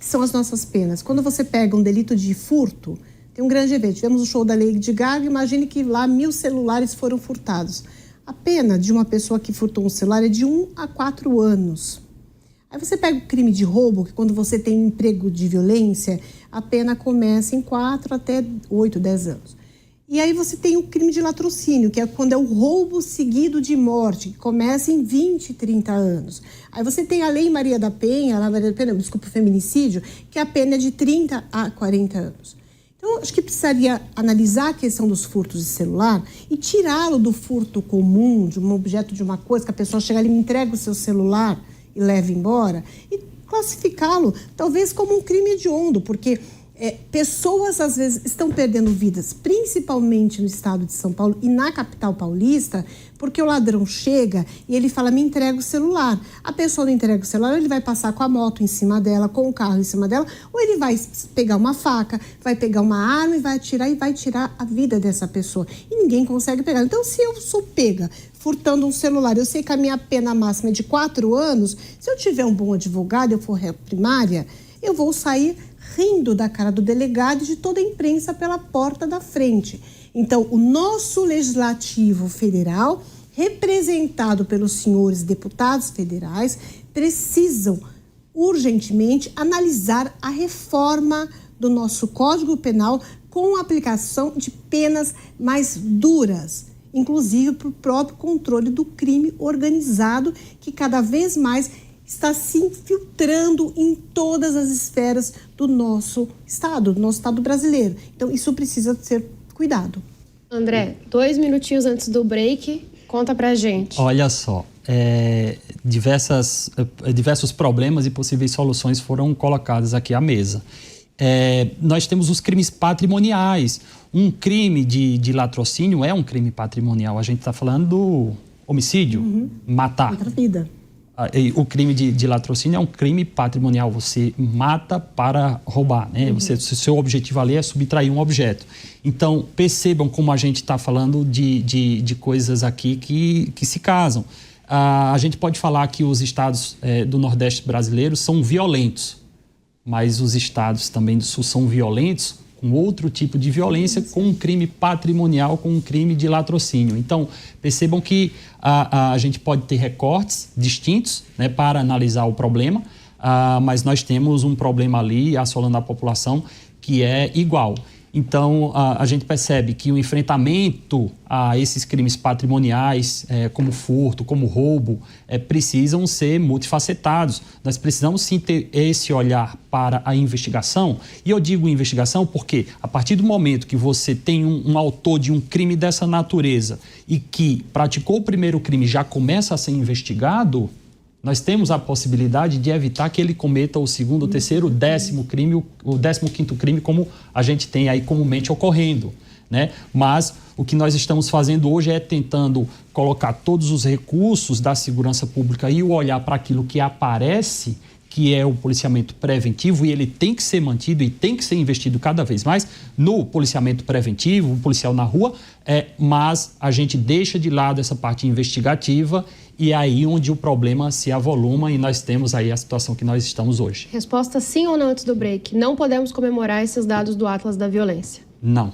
são as nossas penas. Quando você pega um delito de furto, tem um grande evento. Tivemos o show da Lady Gaga, imagine que lá 1.000 celulares foram furtados. A pena de uma pessoa que furtou um celular é de 1 a 4 anos. Aí você pega o crime de roubo, que quando você tem emprego de violência, a pena começa em 4 até 8, 10 anos. E aí você tem o crime de latrocínio, que é quando é o roubo seguido de morte, que começa em 20, 30 anos. Aí você tem a Lei Maria da Penha, o feminicídio, que a pena é de 30 a 40 anos. Então, acho que precisaria analisar a questão dos furtos de celular e tirá-lo do furto comum, de um objeto, de uma coisa, que a pessoa chega ali e me entrega o seu celular e leva embora, e classificá-lo talvez como um crime hediondo, porque pessoas às vezes estão perdendo vidas, principalmente no estado de São Paulo e na capital paulista, porque o ladrão chega e ele fala, me entrega o celular. A pessoa não entrega o celular, ele vai passar com a moto em cima dela, com o carro em cima dela, ou ele vai pegar uma faca, vai pegar uma arma e vai tirar a vida dessa pessoa. E ninguém consegue pegar. Então, se eu sou pega furtando um celular, eu sei que a minha pena máxima é de 4 anos, se eu tiver um bom advogado, eu for réu primária, eu vou sair rindo da cara do delegado e de toda a imprensa pela porta da frente. Então, o nosso Legislativo Federal, representado pelos senhores deputados federais, precisam urgentemente analisar a reforma do nosso Código Penal com a aplicação de penas mais duras, inclusive para o próprio controle do crime organizado, que cada vez mais está se infiltrando em todas as esferas do nosso Estado brasileiro. Então, isso precisa ser cuidado. André, 2 minutinhos antes do break, conta pra gente. Olha só, diversos problemas e possíveis soluções foram colocadas aqui à mesa. Nós temos os crimes patrimoniais. Um crime de latrocínio é um crime patrimonial. A gente está falando do homicídio, matar. Outra vida. O crime de latrocínio é um crime patrimonial. Você mata para roubar, né? Seu objetivo ali é subtrair um objeto. Então, percebam como a gente está falando de coisas aqui que se casam. A gente pode falar que os estados do Nordeste brasileiro são violentos, mas os estados também do Sul são violentos com outro tipo de violência, com um crime patrimonial, com um crime de latrocínio. Então, percebam que a gente pode ter recortes distintos, né, para analisar o problema, mas nós temos um problema ali assolando a população que é igual. Então, a gente percebe que o enfrentamento a esses crimes patrimoniais, como furto, como roubo, precisam ser multifacetados. Nós precisamos sim ter esse olhar para a investigação. E eu digo investigação porque, a partir do momento que você tem um autor de um crime dessa natureza e que praticou o primeiro crime e já começa a ser investigado, nós temos a possibilidade de evitar que ele cometa o segundo, o terceiro, o 10º crime, o 15º crime, como a gente tem aí comumente ocorrendo, né? Mas o que nós estamos fazendo hoje é tentando colocar todos os recursos da segurança pública e o olhar para aquilo que aparece, que é o policiamento preventivo, e ele tem que ser mantido e tem que ser investido cada vez mais no policiamento preventivo, o policial na rua, mas a gente deixa de lado essa parte investigativa e é aí onde o problema se avoluma e nós temos aí a situação que nós estamos hoje. Resposta sim ou não antes do break? Não podemos comemorar esses dados do Atlas da Violência? Não.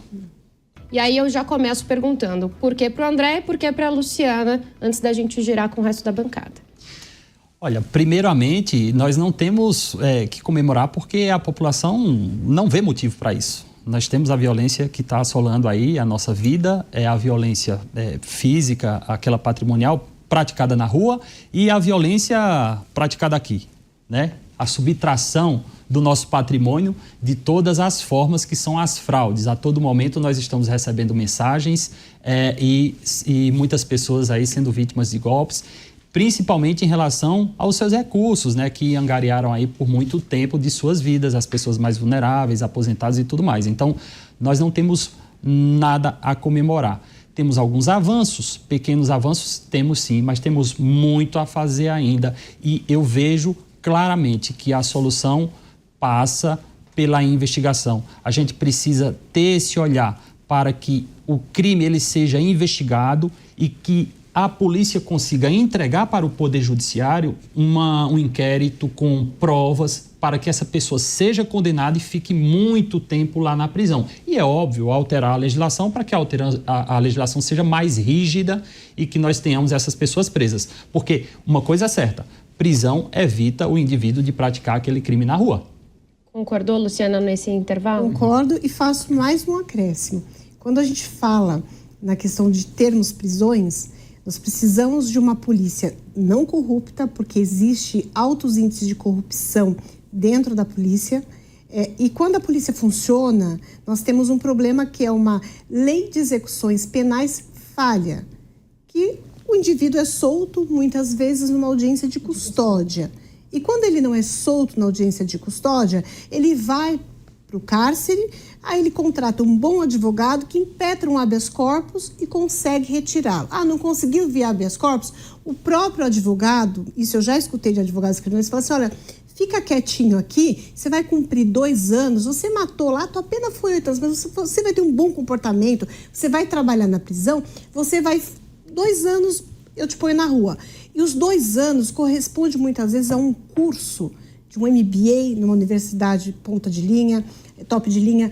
E aí eu já começo perguntando por que para o André e por que para a Luciana, antes da gente girar com o resto da bancada. Olha, primeiramente, nós não temos que comemorar porque a população não vê motivo para isso. Nós temos a violência que está assolando aí a nossa vida, a violência física, aquela patrimonial praticada na rua e a violência praticada aqui, né? A subtração do nosso patrimônio de todas as formas que são as fraudes. A todo momento nós estamos recebendo mensagens e muitas pessoas aí sendo vítimas de golpes, principalmente em relação aos seus recursos, né, que angariaram aí por muito tempo de suas vidas, as pessoas mais vulneráveis, aposentados e tudo mais. Então, nós não temos nada a comemorar. Temos alguns avanços, pequenos avanços, temos sim, mas temos muito a fazer ainda. E eu vejo claramente que a solução passa pela investigação. A gente precisa ter esse olhar para que o crime ele seja investigado e que a polícia consiga entregar para o Poder Judiciário um inquérito com provas para que essa pessoa seja condenada e fique muito tempo lá na prisão. E é óbvio, alterar a legislação para que a legislação seja mais rígida e que nós tenhamos essas pessoas presas. Porque uma coisa é certa, prisão evita o indivíduo de praticar aquele crime na rua. Concordou, Luciana, nesse intervalo? Concordo e faço mais um acréscimo. Quando a gente fala na questão de termos prisões, nós precisamos de uma polícia não corrupta, porque existe altos índices de corrupção dentro da polícia. E quando a polícia funciona, nós temos um problema que é uma lei de execuções penais falha, que o indivíduo é solto muitas vezes numa audiência de custódia. E quando ele não é solto na audiência de custódia, ele vai para o cárcere, aí ele contrata um bom advogado que impetra um habeas corpus e consegue retirá-lo. Não conseguiu via habeas corpus? O próprio advogado, isso eu já escutei de advogados criminais, fala assim, olha, fica quietinho aqui, você vai cumprir 2 anos, você matou lá, tua pena foi 8 anos, mas você vai ter um bom comportamento, você vai trabalhar na prisão, você vai 2 anos, eu te ponho na rua. E os 2 anos correspondem muitas vezes a um curso de um MBA numa universidade ponta de linha, top de linha,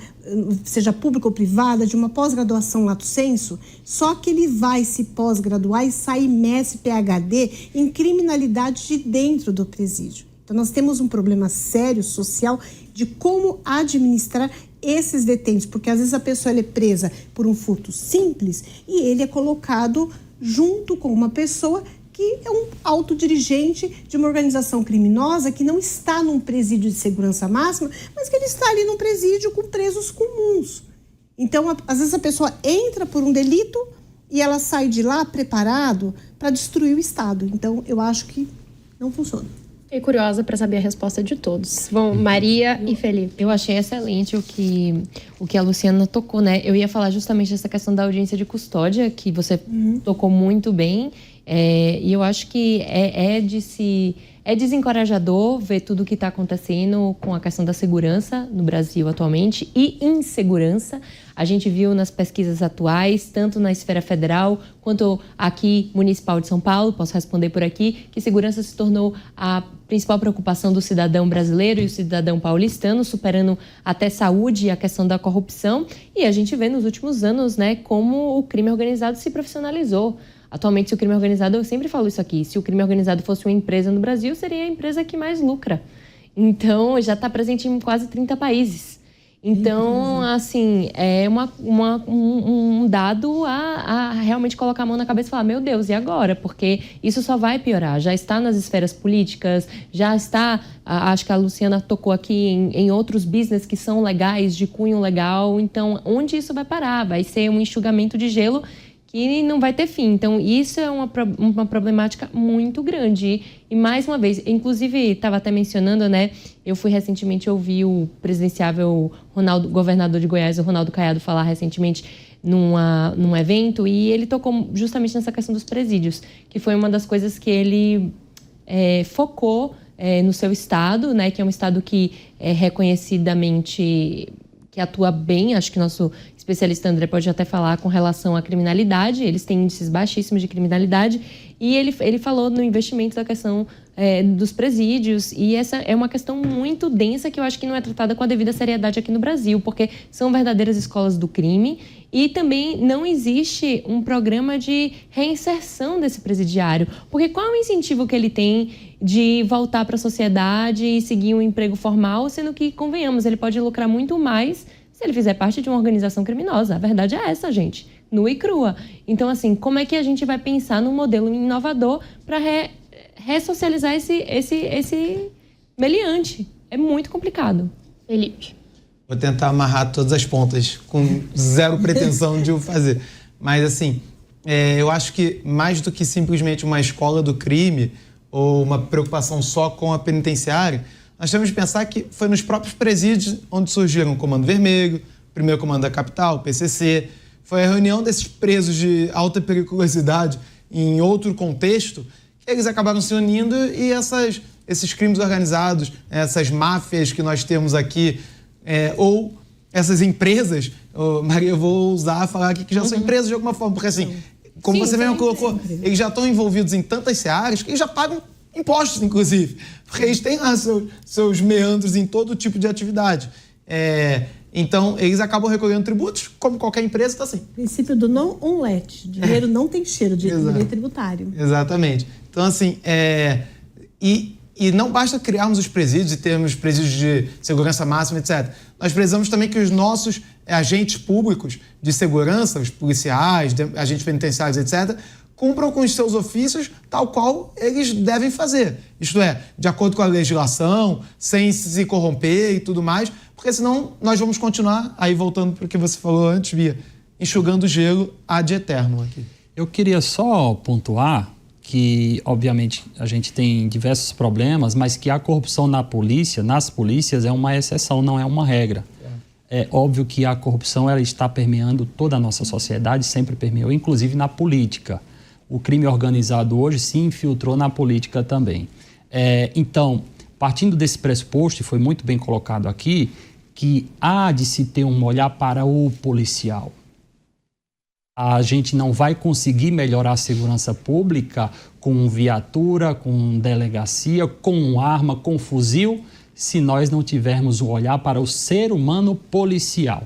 seja pública ou privada, de uma pós-graduação lato sensu, só que ele vai se pós-graduar e sair mestre PhD em criminalidade de dentro do presídio. Então nós temos um problema sério social de como administrar esses detentos, porque às vezes a pessoa é presa por um furto simples e ele é colocado junto com uma pessoa que é um alto dirigente de uma organização criminosa que não está num presídio de segurança máxima, mas que ele está ali num presídio com presos comuns. Então, às vezes a pessoa entra por um delito e ela sai de lá preparado para destruir o Estado. Então, eu acho que não funciona. Fiquei curiosa para saber a resposta de todos. Bom, Maria e Felipe. Eu achei excelente o que a Luciana tocou, né? Eu ia falar justamente dessa questão da audiência de custódia, que você tocou muito bem. E eu acho que é desencorajador ver tudo o que está acontecendo com a questão da segurança no Brasil atualmente e insegurança. A gente viu nas pesquisas atuais, tanto na esfera federal quanto aqui municipal de São Paulo, posso responder por aqui, que segurança se tornou a principal preocupação do cidadão brasileiro e o cidadão paulistano, superando até saúde e a questão da corrupção. E a gente vê nos últimos anos, né, como o crime organizado se profissionalizou. Atualmente, se o crime organizado, eu sempre falo isso aqui, se o crime organizado fosse uma empresa no Brasil, seria a empresa que mais lucra. Então, já está presente em quase 30 países. Então, assim, é um dado a realmente colocar a mão na cabeça e falar, meu Deus, e agora? Porque isso só vai piorar. Já está nas esferas políticas, já está, acho que a Luciana tocou aqui em outros business que são legais, de cunho legal. Então, onde isso vai parar? Vai ser um enxugamento de gelo que não vai ter fim. Então, isso é uma problemática muito grande. E, mais uma vez, inclusive, estava até mencionando, né? Eu fui recentemente ouvir o presidenciável governador de Goiás, o Ronaldo Caiado, falar recentemente num evento, e ele tocou justamente nessa questão dos presídios, que foi uma das coisas que ele focou no seu estado, né? Que é um estado que é reconhecidamente que atua bem, acho que nosso especialista André pode até falar com relação à criminalidade, eles têm índices baixíssimos de criminalidade, e ele falou no investimento da questão dos presídios, e essa é uma questão muito densa que eu acho que não é tratada com a devida seriedade aqui no Brasil, porque são verdadeiras escolas do crime e também não existe um programa de reinserção desse presidiário, porque qual é o incentivo que ele tem de voltar para a sociedade e seguir um emprego formal, sendo que, convenhamos, ele pode lucrar muito mais se ele fizer parte de uma organização criminosa. A verdade é essa, gente, nua e crua. Então, assim, como é que a gente vai pensar num modelo inovador para ressocializar esse meliante? É muito complicado. Felipe. Vou tentar amarrar todas as pontas, com zero pretensão de o fazer. Mas, assim, eu acho que mais do que simplesmente uma escola do crime ou uma preocupação só com a penitenciária, nós temos de pensar que foi nos próprios presídios onde surgiram o Comando Vermelho, o primeiro comando da capital, o PCC. Foi a reunião desses presos de alta periculosidade em outro contexto que eles acabaram se unindo e esses crimes organizados, essas máfias que nós temos aqui, ou essas empresas, Maria, eu vou usar falar aqui que já são empresas de alguma forma, porque assim, como você mesmo colocou, eles já estão envolvidos em tantas searas que eles já pagam impostos, inclusive, porque eles têm lá seus meandros em todo tipo de atividade. Então, eles acabam recolhendo tributos, como qualquer empresa, está assim. O princípio do non omelette. Dinheiro não tem cheiro, dinheiro é tributário. Exatamente. Então, assim, e não basta criarmos os presídios e termos presídios de segurança máxima, etc. Nós precisamos também que os nossos agentes públicos de segurança, os policiais, agentes penitenciários, etc., cumpram com os seus ofícios tal qual eles devem fazer. Isto é, de acordo com a legislação, sem se corromper e tudo mais, porque senão nós vamos continuar, aí voltando para o que você falou antes, Bia, enxugando gelo ad eternum aqui. Eu queria só pontuar que, obviamente, a gente tem diversos problemas, mas que a corrupção nas polícias é uma exceção, não é uma regra. É óbvio que a corrupção ela está permeando toda a nossa sociedade, sempre permeou, inclusive na política. O crime organizado hoje se infiltrou na política também. Então, partindo desse pressuposto, e foi muito bem colocado aqui, que há de se ter um olhar para o policial. A gente não vai conseguir melhorar a segurança pública com viatura, com delegacia, com arma, com fuzil, se nós não tivermos um olhar para o ser humano policial.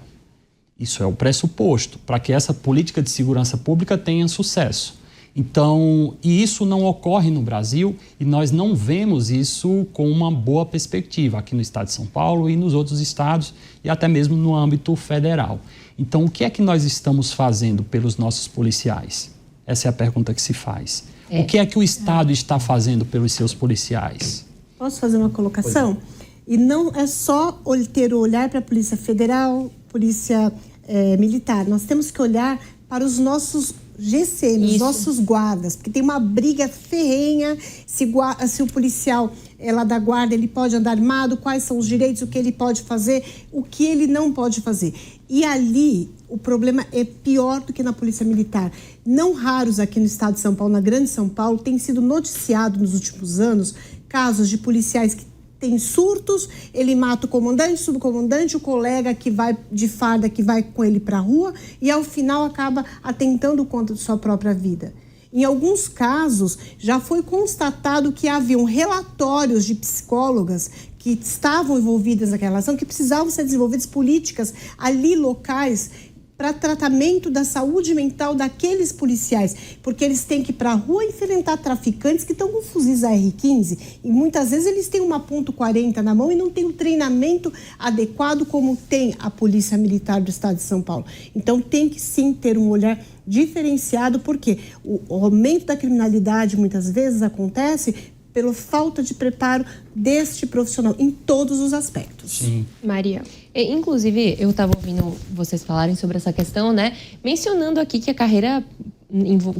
Isso é o pressuposto para que essa política de segurança pública tenha sucesso. Então, e isso não ocorre no Brasil e nós não vemos isso com uma boa perspectiva aqui no estado de São Paulo e nos outros estados e até mesmo no âmbito federal. Então, o que é que nós estamos fazendo pelos nossos policiais? Essa é a pergunta que se faz. O que é que o Estado está fazendo pelos seus policiais? Posso fazer uma colocação? E não é só ter o olhar para a Polícia Federal, Polícia Militar. Nós temos que olhar para os nossos GCM, os nossos guardas, porque tem uma briga ferrenha se o policial lá da guarda, ele pode andar armado, quais são os direitos, o que ele pode fazer, o que ele não pode fazer. E ali, o problema é pior do que na Polícia Militar. Não raros aqui no estado de São Paulo, na Grande São Paulo, tem sido noticiado nos últimos anos casos de policiais que tem surtos, ele mata o comandante, o subcomandante, o colega que vai de farda, que vai com ele para a rua e ao final acaba atentando contra sua própria vida. Em alguns casos, já foi constatado que haviam relatórios de psicólogas que estavam envolvidas naquela ação, que precisavam ser desenvolvidas políticas ali locais para tratamento da saúde mental daqueles policiais, porque eles têm que ir para a rua enfrentar traficantes que estão com fuzis AR-15 e muitas vezes eles têm uma .40 na mão e não têm um treinamento adequado como tem a Polícia Militar do Estado de São Paulo. Então tem que sim ter um olhar diferenciado, porque o aumento da criminalidade muitas vezes acontece pela falta de preparo deste profissional em todos os aspectos. Sim. Maria. Inclusive, eu estava ouvindo vocês falarem sobre essa questão, né? Mencionando aqui que a carreira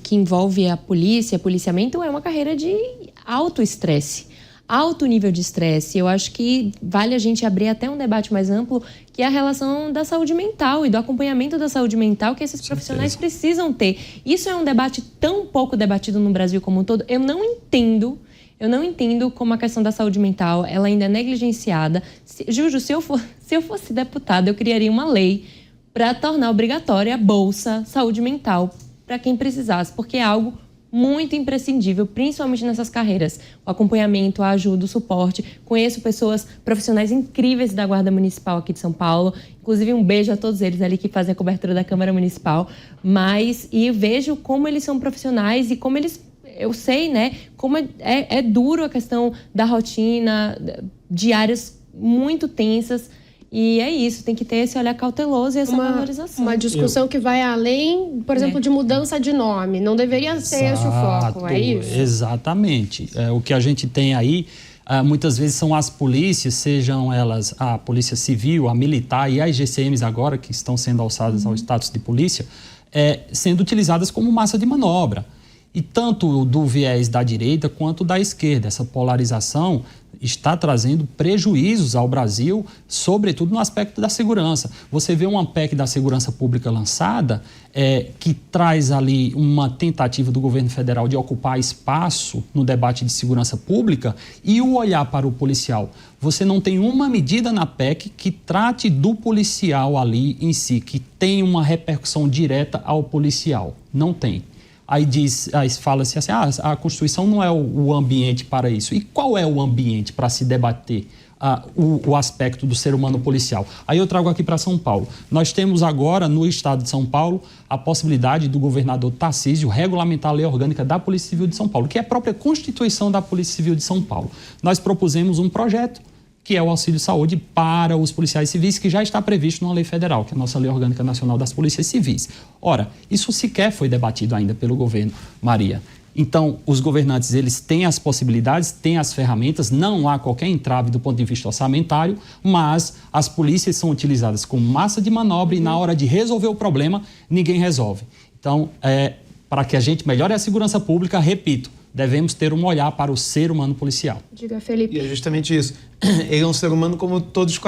que envolve a polícia, policiamento, é uma carreira de alto estresse, alto nível de estresse. Eu acho que vale a gente abrir até um debate mais amplo, que é a relação da saúde mental e do acompanhamento da saúde mental que esses profissionais precisam ter. Isso é um debate tão pouco debatido no Brasil como um todo. Eu não entendo como a questão da saúde mental ela ainda é negligenciada. Juju, se eu fosse deputada, eu criaria uma lei para tornar obrigatória a bolsa saúde mental para quem precisasse, porque é algo muito imprescindível, principalmente nessas carreiras. O acompanhamento, a ajuda, o suporte. Conheço pessoas, profissionais incríveis da Guarda Municipal aqui de São Paulo. Inclusive, um beijo a todos eles ali que fazem a cobertura da Câmara Municipal. E vejo como eles são profissionais e como eles... Eu sei, né, como é duro a questão da rotina, diárias muito tensas. E é isso, tem que ter esse olhar cauteloso e essa valorização. Uma discussão que vai além, por exemplo, de mudança de nome. Não deveria ser esse o foco, é isso? Exatamente. O que a gente tem aí, muitas vezes são as polícias, sejam elas a Polícia Civil, a Militar e as GCMs agora, que estão sendo alçadas ao status de polícia, sendo utilizadas como massa de manobra. E tanto do viés da direita quanto da esquerda. Essa polarização está trazendo prejuízos ao Brasil, sobretudo no aspecto da segurança. Você vê uma PEC da segurança pública lançada, que traz ali uma tentativa do governo federal de ocupar espaço no debate de segurança pública e o olhar para o policial. Você não tem uma medida na PEC que trate do policial ali em si, que tem uma repercussão direta ao policial. Não tem. Aí fala-se assim, a Constituição não é o ambiente para isso. E qual é o ambiente para se debater o aspecto do ser humano policial? Aí eu trago aqui para São Paulo. Nós temos agora, no estado de São Paulo, a possibilidade do governador Tarcísio regulamentar a lei orgânica da Polícia Civil de São Paulo, que é a própria Constituição da Polícia Civil de São Paulo. Nós propusemos um projeto, que é o auxílio saúde para os policiais civis, que já está previsto numa lei federal, que é a nossa Lei Orgânica Nacional das Polícias Civis. Ora, isso sequer foi debatido ainda pelo governo, Maria. Então, os governantes, eles têm as possibilidades, têm as ferramentas, não há qualquer entrave do ponto de vista orçamentário, mas as polícias são utilizadas como massa de manobra e na hora de resolver o problema, ninguém resolve. Então, para que a gente melhore a segurança pública, repito, devemos ter um olhar para o ser humano policial. Diga, Felipe. E é justamente isso. Ele é um ser humano como todos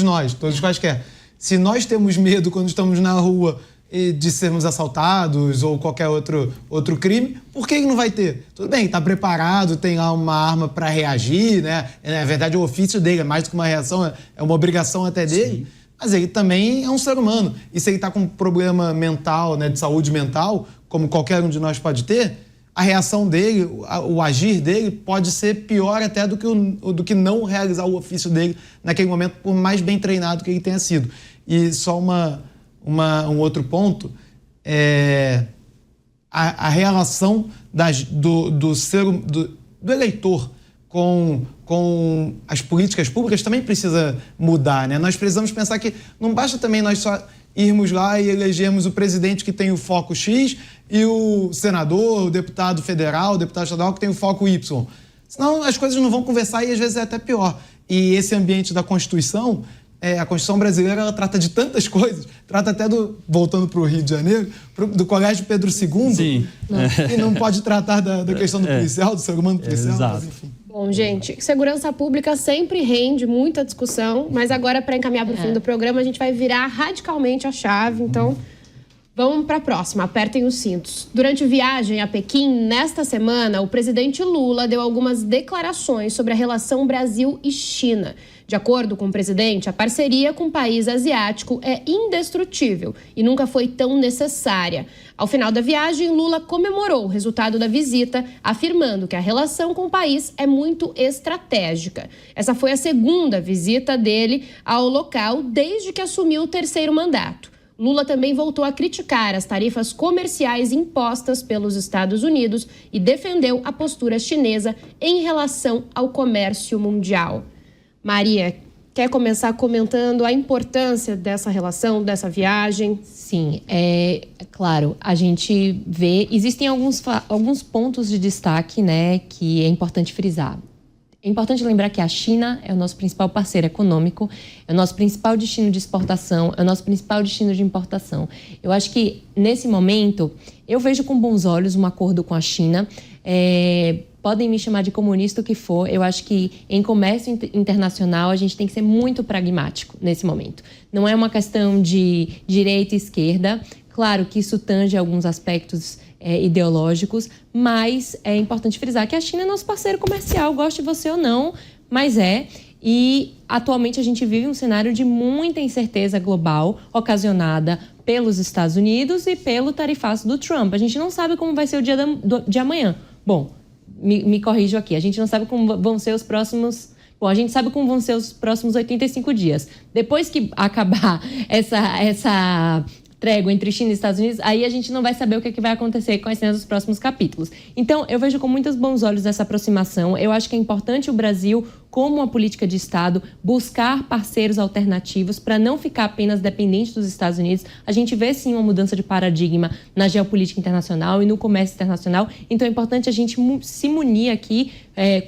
nós, todos quaisquer. Se nós temos medo quando estamos na rua de sermos assaltados ou qualquer outro crime, por que ele não vai ter? Tudo bem, está preparado, tem lá uma arma para reagir, né? Na verdade, o ofício dele é mais do que uma reação, é uma obrigação até dele. Sim. Mas ele também é um ser humano. E se ele está com um problema mental, né, de saúde mental, como qualquer um de nós pode ter, a reação dele, o agir dele pode ser pior até do que não realizar o ofício dele naquele momento, por mais bem treinado que ele tenha sido. E só um outro ponto, a relação do eleitor com as políticas públicas também precisa mudar, né? Nós precisamos pensar que não basta também nós só irmos lá e elegermos o presidente que tem o foco X e o senador, o deputado federal, o deputado estadual que tem o foco Y. Senão as coisas não vão conversar e às vezes é até pior. E esse ambiente da Constituição, a Constituição brasileira, ela trata de tantas coisas, trata até voltando para o Rio de Janeiro, do Colégio Pedro II, Sim. Que não pode tratar da questão do policial, do ser humano policial, mas enfim. Bom, gente, segurança pública sempre rende muita discussão, mas agora, para encaminhar para o fim do programa, a gente vai virar radicalmente a chave, então vamos para a próxima, apertem os cintos. Durante viagem a Pequim, nesta semana, o presidente Lula deu algumas declarações sobre a relação Brasil e China. De acordo com o presidente, a parceria com o país asiático é indestrutível e nunca foi tão necessária. Ao final da viagem, Lula comemorou o resultado da visita, afirmando que a relação com o país é muito estratégica. Essa foi a segunda visita dele ao local desde que assumiu o terceiro mandato. Lula também voltou a criticar as tarifas comerciais impostas pelos Estados Unidos e defendeu a postura chinesa em relação ao comércio mundial. Maria, quer começar comentando a importância dessa relação, dessa viagem? Sim, claro, a gente vê... Existem alguns pontos de destaque, né, que é importante frisar. É importante lembrar que a China é o nosso principal parceiro econômico, é o nosso principal destino de exportação, é o nosso principal destino de importação. Eu acho que, nesse momento, eu vejo com bons olhos um acordo com a China. Podem me chamar de comunista o que for, eu acho que em comércio internacional a gente tem que ser muito pragmático nesse momento. Não é uma questão de direita e esquerda, claro que isso tange alguns aspectos ideológicos, mas é importante frisar que a China é nosso parceiro comercial, goste você ou não, mas e atualmente a gente vive um cenário de muita incerteza global, ocasionada pelos Estados Unidos e pelo tarifaço do Trump. A gente não sabe como vai ser o dia de amanhã. Bom, me corrijo aqui. A gente não sabe como vão ser os próximos... Bom, a gente sabe como vão ser os próximos 85 dias. Depois que acabar essa trégua entre China e Estados Unidos, aí a gente não vai saber o que vai acontecer com as cenas dos próximos capítulos. Então, eu vejo com muitos bons olhos essa aproximação. Eu acho que é importante o Brasil, como uma política de Estado, buscar parceiros alternativos para não ficar apenas dependente dos Estados Unidos. A gente vê, sim, uma mudança de paradigma na geopolítica internacional e no comércio internacional. Então, é importante a gente se munir aqui,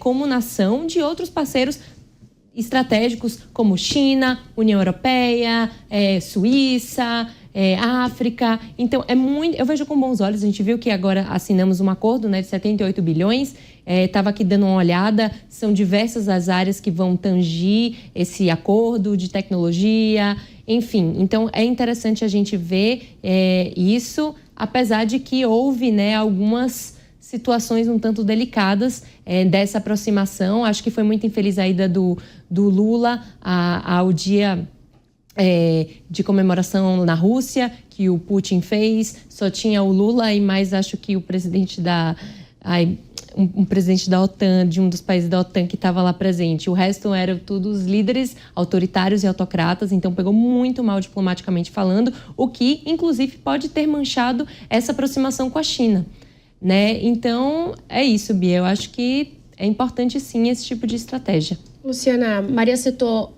como nação, de outros parceiros estratégicos como China, União Europeia, Suíça, África. Então, eu vejo com bons olhos. A gente viu que agora assinamos um acordo, né, de 78 bilhões. Estava aqui dando uma olhada, são diversas as áreas que vão tangir esse acordo de tecnologia, enfim. Então, é interessante a gente ver isso, apesar de que houve, né, algumas situações um tanto delicadas dessa aproximação. Acho que foi muito infeliz a ida do Lula ao dia de comemoração na Rússia, que o Putin fez. Só tinha o Lula e mais, acho que o presidente um presidente da OTAN, de um dos países da OTAN que estava lá presente. O resto eram todos líderes autoritários e autocratas, então pegou muito mal diplomaticamente falando, o que, inclusive, pode ter manchado essa aproximação com a China, né? Então, é isso, Bia. Eu acho que é importante, sim, esse tipo de estratégia. Luciana, Maria citou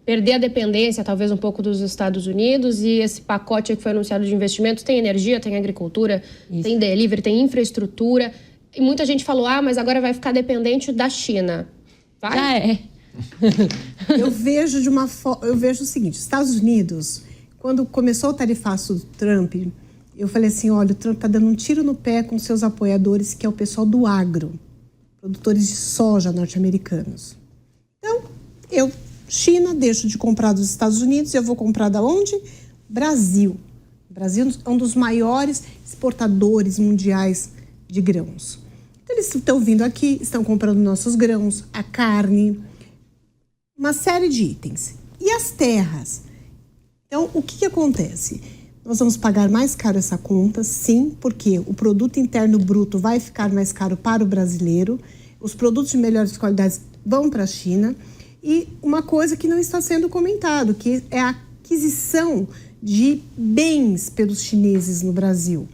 perder a dependência, talvez, um pouco dos Estados Unidos, e esse pacote que foi anunciado de investimentos tem energia, tem agricultura, tem delivery, tem infraestrutura. E muita gente falou, mas agora vai ficar dependente da China. Vai? Já é. Eu vejo o seguinte, Estados Unidos, quando começou o tarifaço do Trump, eu falei assim, olha, o Trump está dando um tiro no pé com seus apoiadores, que é o pessoal do agro, produtores de soja norte-americanos. Então, China, deixo de comprar dos Estados Unidos e eu vou comprar da onde? Brasil. O Brasil é um dos maiores exportadores mundiais de grãos. Então, eles estão vindo aqui, estão comprando nossos grãos, a carne, uma série de itens. E as terras? Então, o que acontece? Nós vamos pagar mais caro essa conta, sim, porque o produto interno bruto vai ficar mais caro para o brasileiro, os produtos de melhores qualidades vão para a China, e uma coisa que não está sendo comentado, que é a aquisição de bens pelos chineses no Brasil.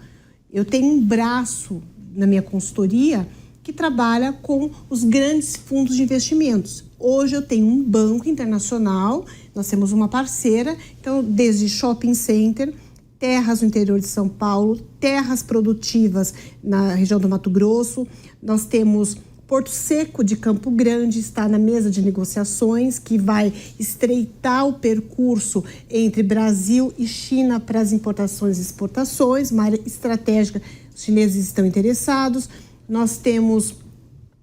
Eu tenho um braço na minha consultoria que trabalha com os grandes fundos de investimentos. Hoje eu tenho um banco internacional, nós temos uma parceira, então desde shopping center, terras no interior de São Paulo, terras produtivas na região do Mato Grosso, nós temos Porto Seco de Campo Grande, está na mesa de negociações, que vai estreitar o percurso entre Brasil e China para as importações e exportações, uma área estratégica. Os chineses estão interessados. Nós temos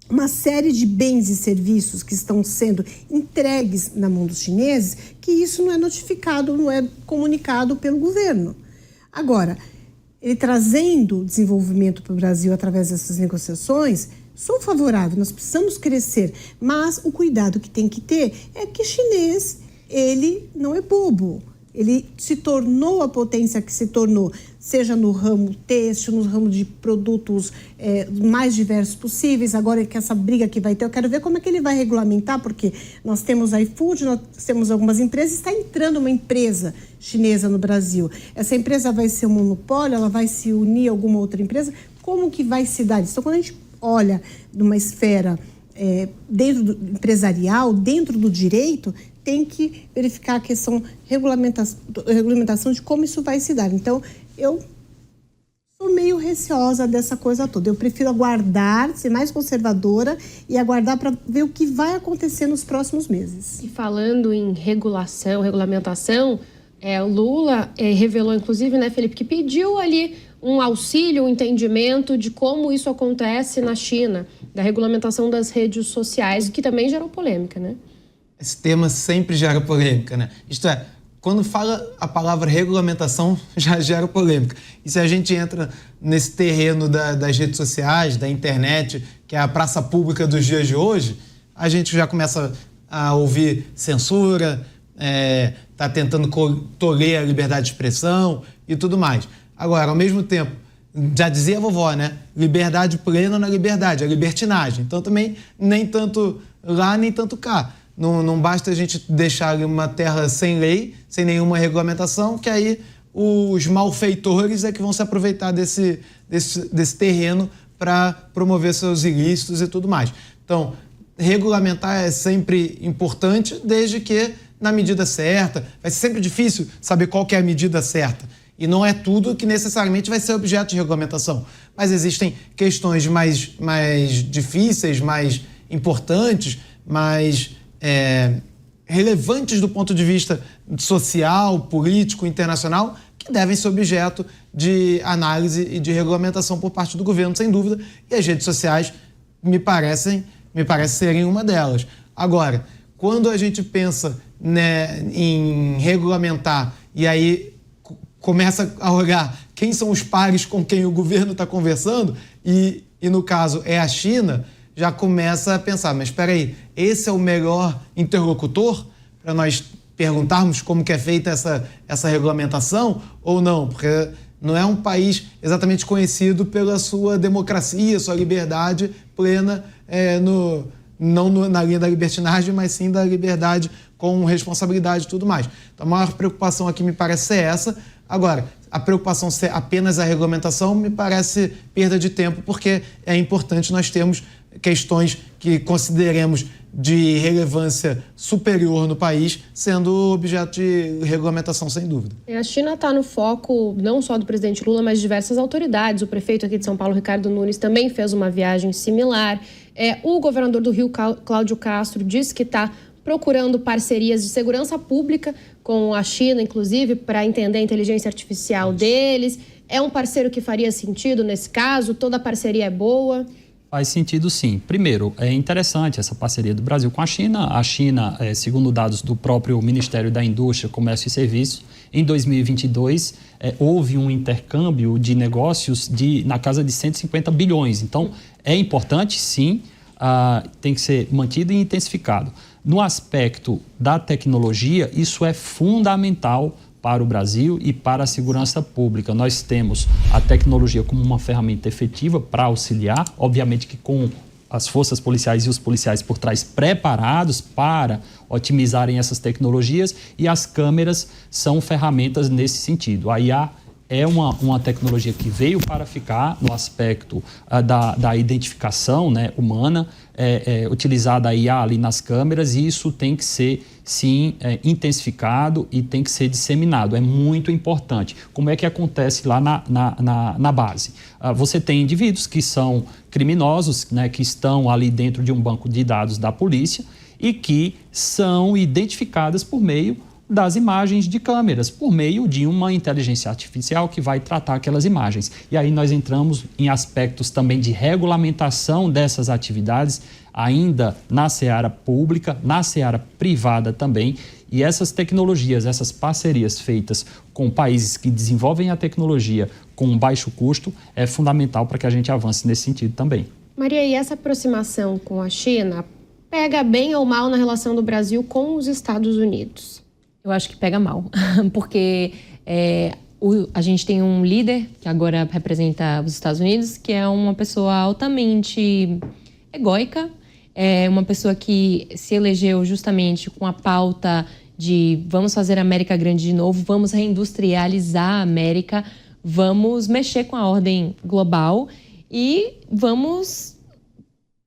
uma série de bens e serviços que estão sendo entregues na mão dos chineses, que isso não é notificado, não é comunicado pelo governo. Agora, ele trazendo desenvolvimento para o Brasil através dessas negociações, sou favorável, nós precisamos crescer, mas o cuidado que tem que ter é que chinês, ele não é bobo. Ele se tornou a potência que se tornou, seja no ramo têxtil, no ramo de produtos mais diversos possíveis. Agora que essa briga que vai ter, eu quero ver como é que ele vai regulamentar, porque nós temos a iFood, nós temos algumas empresas, está entrando uma empresa chinesa no Brasil. Essa empresa vai ser um monopólio, ela vai se unir a alguma outra empresa, como que vai se dar isso? Então, quando a gente olha numa esfera dentro do empresarial, dentro do direito, tem que verificar a questão regulamentação de como isso vai se dar. Então, eu sou meio receosa dessa coisa toda. Eu prefiro aguardar, ser mais conservadora e aguardar para ver o que vai acontecer nos próximos meses. E falando em regulamentação, o Lula revelou, inclusive, né, Felipe, que pediu ali um auxílio, um entendimento de como isso acontece na China, da regulamentação das redes sociais, que também gerou polêmica, né? Esse tema sempre gera polêmica, né? Isto é, quando fala a palavra regulamentação, já gera polêmica. E se a gente entra nesse terreno das redes sociais, da internet, que é a praça pública dos dias de hoje, a gente já começa a ouvir censura, está tentando tolher a liberdade de expressão e tudo mais. Agora, ao mesmo tempo, já dizia a vovó, né? Liberdade plena na liberdade, a libertinagem. Então também nem tanto lá, nem tanto cá. Não basta a gente deixar uma terra sem lei, sem nenhuma regulamentação, que aí os malfeitores é que vão se aproveitar desse terreno para promover seus ilícitos e tudo mais. Então, regulamentar é sempre importante, desde que na medida certa. Vai ser sempre difícil saber qual que é a medida certa. E não é tudo que necessariamente vai ser objeto de regulamentação. Mas existem questões mais difíceis, mais importantes, mais relevantes do ponto de vista social, político, internacional, que devem ser objeto de análise e de regulamentação por parte do governo, sem dúvida. E as redes sociais me parece serem uma delas. Agora, quando a gente pensa, né, em regulamentar e aí começa a olhar quem são os pares com quem o governo está conversando e no caso é a China, já começa a pensar, mas espera aí, esse é o melhor interlocutor para nós perguntarmos como que é feita essa regulamentação ou não? Porque não é um país exatamente conhecido pela sua democracia, sua liberdade plena, não na linha da libertinagem, mas sim da liberdade com responsabilidade e tudo mais. Então a maior preocupação aqui me parece ser essa. Agora, a preocupação ser apenas a regulamentação me parece perda de tempo, porque é importante nós termos questões que consideremos de relevância superior no país, sendo objeto de regulamentação, sem dúvida. A China está no foco não só do presidente Lula, mas de diversas autoridades. O prefeito aqui de São Paulo, Ricardo Nunes, também fez uma viagem similar. O governador do Rio, Cláudio Castro, disse que está procurando parcerias de segurança pública com a China, inclusive, para entender a inteligência artificial deles. É um parceiro que faria sentido nesse caso? Toda parceria é boa? Faz sentido, sim. Primeiro, é interessante essa parceria do Brasil com a China. A China, segundo dados do próprio Ministério da Indústria, Comércio e Serviços, em 2022, houve um intercâmbio de negócios na casa de 150 bilhões. Então, é importante, sim, tem que ser mantido e intensificado. No aspecto da tecnologia, isso é fundamental para o Brasil e para a segurança pública. Nós temos a tecnologia como uma ferramenta efetiva para auxiliar, obviamente que com as forças policiais e os policiais por trás preparados para otimizarem essas tecnologias, e as câmeras são ferramentas nesse sentido. A IA é uma tecnologia que veio para ficar no aspecto da identificação, né, humana, utilizada a IA ali nas câmeras, e isso tem que ser, sim, intensificado e tem que ser disseminado. É muito importante. Como é que acontece lá na base? Você tem indivíduos que são criminosos, né, que estão ali dentro de um banco de dados da polícia e que são identificadas por meio das imagens de câmeras, por meio de uma inteligência artificial que vai tratar aquelas imagens. E aí nós entramos em aspectos também de regulamentação dessas atividades, ainda na seara pública, na seara privada também. E essas tecnologias, essas parcerias feitas com países que desenvolvem a tecnologia com baixo custo, é fundamental para que a gente avance nesse sentido também. Maria, e essa aproximação com a China pega bem ou mal na relação do Brasil com os Estados Unidos? Eu acho que pega mal, porque a gente tem um líder que agora representa os Estados Unidos, que é uma pessoa altamente egóica, é uma pessoa que se elegeu justamente com a pauta de vamos fazer a América grande de novo, vamos reindustrializar a América, vamos mexer com a ordem global e vamos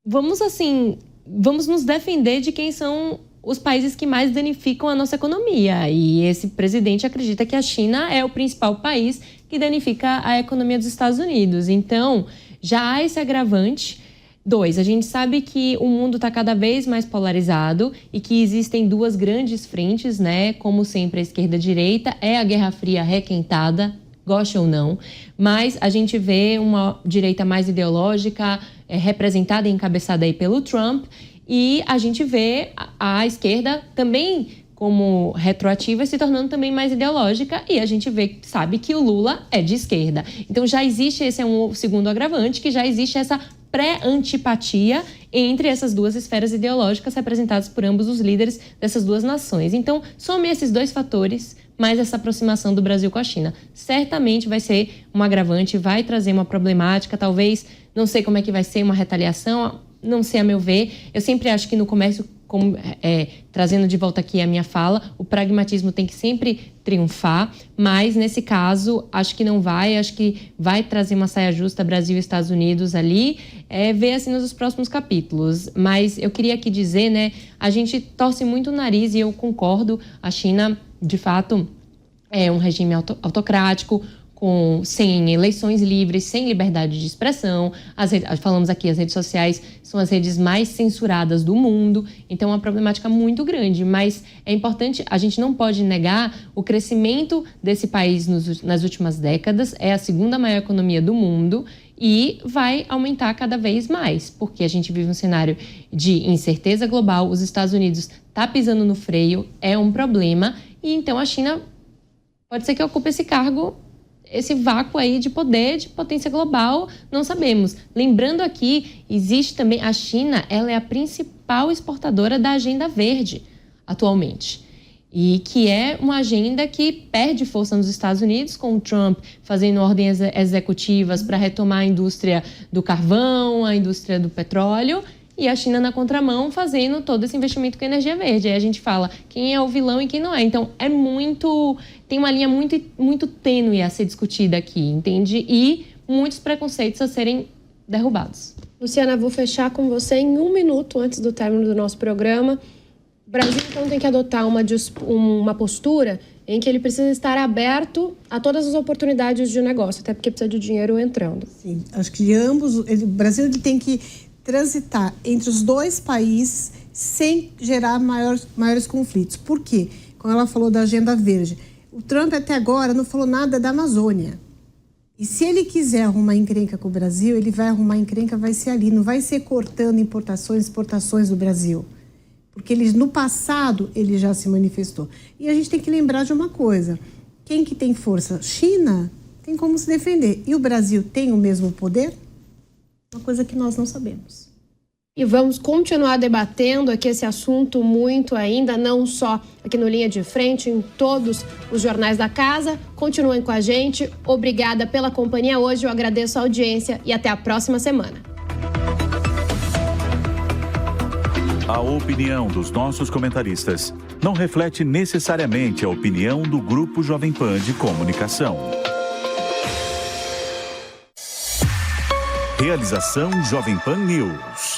nos defender de quem são os países que mais danificam a nossa economia. E esse presidente acredita que a China é o principal país que danifica a economia dos Estados Unidos. Então, já há esse agravante. 2, a gente sabe que o mundo está cada vez mais polarizado e que existem duas grandes frentes, né? Como sempre, a esquerda e a direita. É a Guerra Fria requentada, goste ou não. Mas a gente vê uma direita mais ideológica, representada e encabeçada aí pelo Trump. E a gente vê a esquerda também como retroativa se tornando também mais ideológica, e a gente sabe que o Lula é de esquerda. Então já existe, esse é um segundo agravante, que já existe essa pré-antipatia entre essas duas esferas ideológicas representadas por ambos os líderes dessas duas nações. Então, some esses dois fatores, mais essa aproximação do Brasil com a China. Certamente vai ser um agravante, vai trazer uma problemática, talvez, não sei como é que vai ser, uma retaliação, não sei a meu ver. Eu sempre acho que no comércio, trazendo de volta aqui a minha fala, o pragmatismo tem que sempre triunfar, mas nesse caso acho que não vai, acho que vai trazer uma saia justa Brasil e Estados Unidos ali, ver assim nos próximos capítulos. Mas eu queria aqui dizer, né, a gente torce muito o nariz e eu concordo, a China de fato é um regime autocrático, sem eleições livres, sem liberdade de expressão. Falamos aqui, as redes sociais são as redes mais censuradas do mundo, então é uma problemática muito grande, mas é importante, a gente não pode negar o crescimento desse país nas últimas décadas, é a segunda maior economia do mundo e vai aumentar cada vez mais, porque a gente vive um cenário de incerteza global, os Estados Unidos tá pisando no freio, é um problema, e então a China pode ser que ocupe esse cargo, esse vácuo aí de poder, de potência global, não sabemos. Lembrando aqui, existe também, a China, ela é a principal exportadora da agenda verde atualmente. E que é uma agenda que perde força nos Estados Unidos, com o Trump fazendo ordens executivas para retomar a indústria do carvão, a indústria do petróleo, e a China na contramão fazendo todo esse investimento com energia verde. Aí a gente fala quem é o vilão e quem não é. Então, tem uma linha muito, muito tênue a ser discutida aqui, entende? E muitos preconceitos a serem derrubados. Luciana, vou fechar com você em 1 minuto antes do término do nosso programa. O Brasil, então, tem que adotar uma postura em que ele precisa estar aberto a todas as oportunidades de negócio, até porque precisa de dinheiro entrando. Sim, acho que o Brasil tem que transitar entre os dois países sem gerar maiores conflitos. Por quê? Como ela falou da agenda verde, o Trump até agora não falou nada da Amazônia. E se ele quiser arrumar encrenca com o Brasil, ele vai arrumar encrenca, vai ser ali, não vai ser cortando importações, exportações do Brasil. Porque no passado ele já se manifestou. E a gente tem que lembrar de uma coisa, quem que tem força? China tem como se defender. E o Brasil tem o mesmo poder? Uma coisa que nós não sabemos. E vamos continuar debatendo aqui esse assunto muito ainda, não só aqui no Linha de Frente, em todos os jornais da casa. Continuem com a gente. Obrigada pela companhia hoje, eu agradeço a audiência e até a próxima semana. A opinião dos nossos comentaristas não reflete necessariamente a opinião do Grupo Jovem Pan de Comunicação. Realização Jovem Pan News.